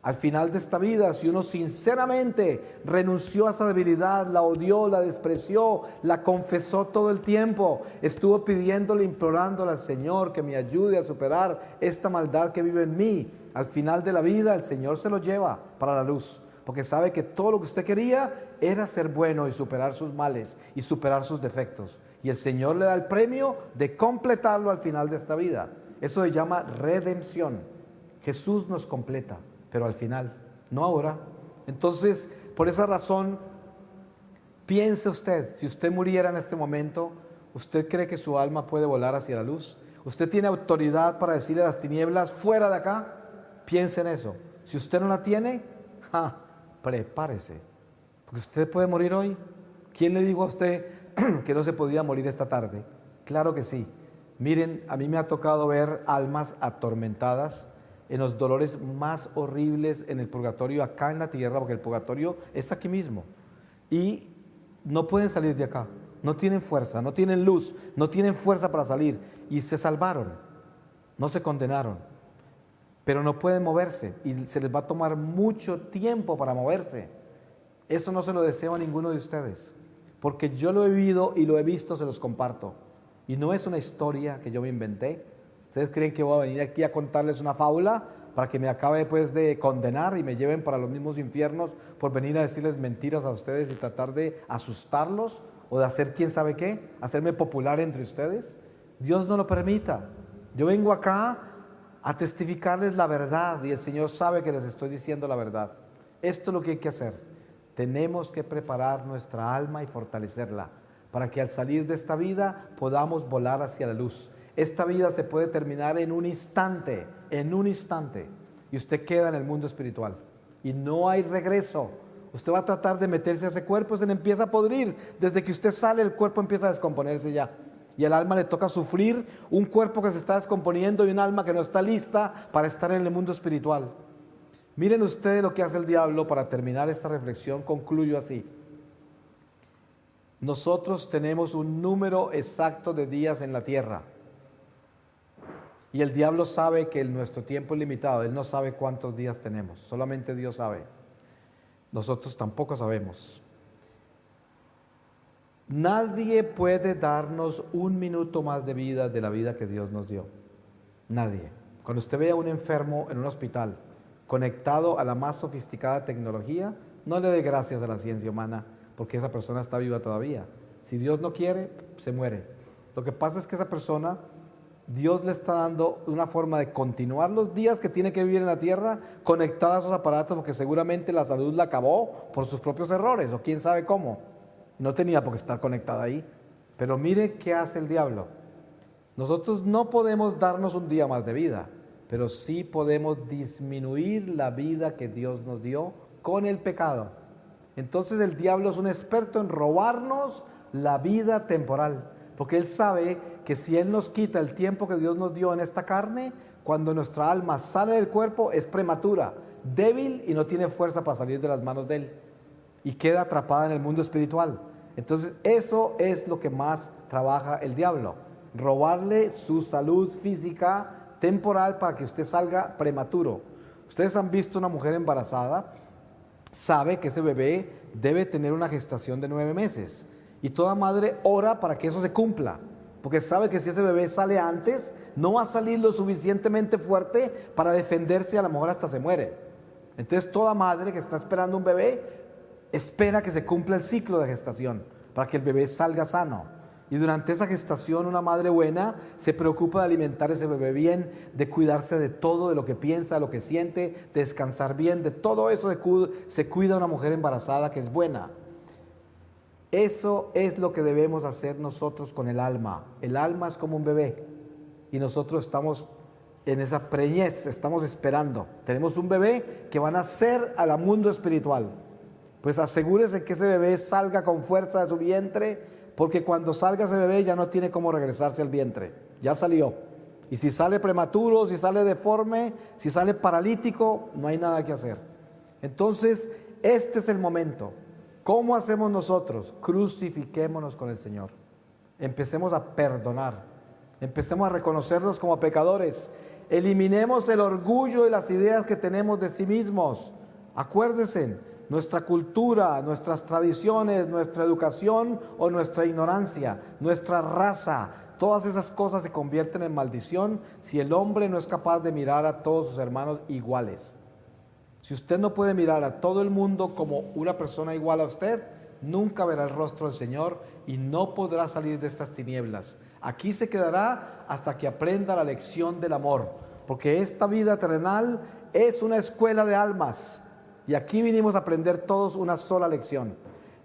Al final de esta vida, si uno sinceramente renunció a esa debilidad, la odió, la despreció, la confesó todo el tiempo, estuvo pidiéndole, implorándole al Señor que me ayude a superar esta maldad que vive en mí, al final de la vida el Señor se lo lleva para la luz, porque sabe que todo lo que usted quería era ser bueno y superar sus males y superar sus defectos. Y el Señor le da el premio de completarlo al final de esta vida. Eso se llama redención. Jesús nos completa, pero al final, no ahora. Entonces, por esa razón, piense usted, si usted muriera en este momento, ¿usted cree que su alma puede volar hacia la luz? ¿Usted tiene autoridad para decirle a las tinieblas, fuera de acá? Piense en eso. Si usted no la tiene, prepárese, porque usted puede morir hoy. ¿Quién le dijo a usted que no se podía morir esta tarde? Claro que sí. Miren, a mí me ha tocado ver almas atormentadas en los dolores más horribles en el purgatorio acá en la tierra, porque el purgatorio es aquí mismo, y no pueden salir de acá, no tienen fuerza, no tienen luz, no tienen fuerza para salir, y se salvaron, no se condenaron, pero no pueden moverse, y se les va a tomar mucho tiempo para moverse. Eso no se lo deseo a ninguno de ustedes, porque yo lo he vivido y lo he visto, se los comparto, y no es una historia que yo me inventé. ¿Ustedes creen que voy a venir aquí a contarles una fábula para que me acabe después de condenar y me lleven para los mismos infiernos por venir a decirles mentiras a ustedes y tratar de asustarlos o de hacer quién sabe qué, hacerme popular entre ustedes? Dios no lo permita. Yo vengo acá a testificarles la verdad y el Señor sabe que les estoy diciendo la verdad. Esto es lo que hay que hacer. Tenemos que preparar nuestra alma y fortalecerla para que al salir de esta vida podamos volar hacia la luz. Esta vida se puede terminar en un instante, y usted queda en el mundo espiritual y no hay regreso. Usted va a tratar de meterse a ese cuerpo, se le empieza a podrir. Desde que usted sale, el cuerpo empieza a descomponerse ya, y al alma le toca sufrir un cuerpo que se está descomponiendo y un alma que no está lista para estar en el mundo espiritual. Miren ustedes lo que hace el diablo. Para terminar esta reflexión, concluyo así: nosotros tenemos un número exacto de días en la tierra. Y el diablo sabe que nuestro tiempo es limitado. Él no sabe cuántos días tenemos, solamente Dios sabe. Nosotros tampoco sabemos. Nadie puede darnos un minuto más de vida de la vida que Dios nos dio. Nadie. Cuando usted ve a un enfermo en un hospital conectado a la más sofisticada tecnología, no le dé gracias a la ciencia humana, porque esa persona está viva todavía. Si Dios no quiere, se muere. Lo que pasa es que esa persona, Dios le está dando una forma de continuar los días que tiene que vivir en la tierra conectada a esos aparatos, porque seguramente la salud la acabó por sus propios errores, o quién sabe cómo. No tenía por qué estar conectada ahí. Pero mire qué hace el diablo. Nosotros no podemos darnos un día más de vida, pero sí podemos disminuir la vida que Dios nos dio con el pecado. Entonces el diablo es un experto en robarnos la vida temporal, porque él sabe que si él nos quita el tiempo que Dios nos dio en esta carne, cuando nuestra alma sale del cuerpo es prematura, débil y no tiene fuerza para salir de las manos de él, y queda atrapada en el mundo espiritual. Entonces eso es lo que más trabaja el diablo: robarle su salud física temporal para que usted salga prematuro. Ustedes han visto una mujer embarazada, sabe que ese bebé debe tener una gestación de 9 meses, y toda madre ora para que eso se cumpla, porque sabe que si ese bebé sale antes, no va a salir lo suficientemente fuerte para defenderse, y a lo mejor hasta se muere. Entonces toda madre que está esperando un bebé espera que se cumpla el ciclo de gestación para que el bebé salga sano. Y durante esa gestación, una madre buena se preocupa de alimentar a ese bebé bien, de cuidarse de todo, de lo que piensa, de lo que siente, de descansar bien, de todo eso se cuida una mujer embarazada que es buena. Eso es lo que debemos hacer nosotros con el alma. El alma es como un bebé y nosotros estamos en esa preñez, estamos esperando. Tenemos un bebé que va a nacer al mundo espiritual. Pues asegúrese que ese bebé salga con fuerza de su vientre, porque cuando salga ese bebé ya no tiene cómo regresarse al vientre, ya salió. Y si sale prematuro, si sale deforme, si sale paralítico, no hay nada que hacer. Entonces, este es el momento. ¿Cómo hacemos nosotros? Crucifiquémonos con el Señor. Empecemos a perdonar. Empecemos a reconocernos como pecadores. Eliminemos el orgullo y las ideas que tenemos de sí mismos. Acuérdense, nuestra cultura, nuestras tradiciones, nuestra educación o nuestra ignorancia, nuestra raza, todas esas cosas se convierten en maldición si el hombre no es capaz de mirar a todos sus hermanos iguales. Si usted no puede mirar a todo el mundo como una persona igual a usted, nunca verá el rostro del Señor y no podrá salir de estas tinieblas. Aquí se quedará hasta que aprenda la lección del amor, porque esta vida terrenal es una escuela de almas y aquí vinimos a aprender todos una sola lección.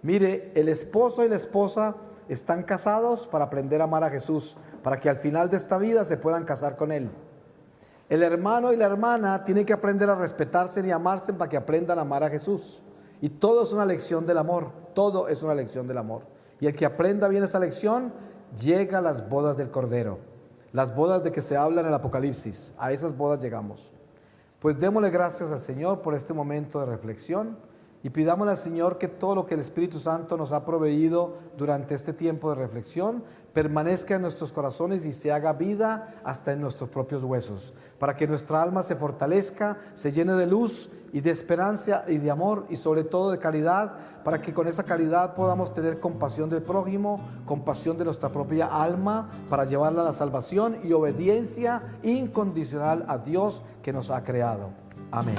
Mire, el esposo y la esposa están casados para aprender a amar a Jesús, para que al final de esta vida se puedan casar con Él. El hermano y la hermana tienen que aprender a respetarse y amarse para que aprendan a amar a Jesús. Y todo es una lección del amor, todo es una lección del amor. Y el que aprenda bien esa lección, llega a las bodas del Cordero, las bodas de que se habla en el Apocalipsis, a esas bodas llegamos. Pues démosle gracias al Señor por este momento de reflexión y pidámosle al Señor que todo lo que el Espíritu Santo nos ha proveído durante este tiempo de reflexión permanezca en nuestros corazones y se haga vida hasta en nuestros propios huesos, para que nuestra alma se fortalezca, se llene de luz y de esperanza y de amor y sobre todo de caridad, para que con esa caridad podamos tener compasión del prójimo, compasión de nuestra propia alma, para llevarla a la salvación y obediencia incondicional a Dios que nos ha creado. Amén.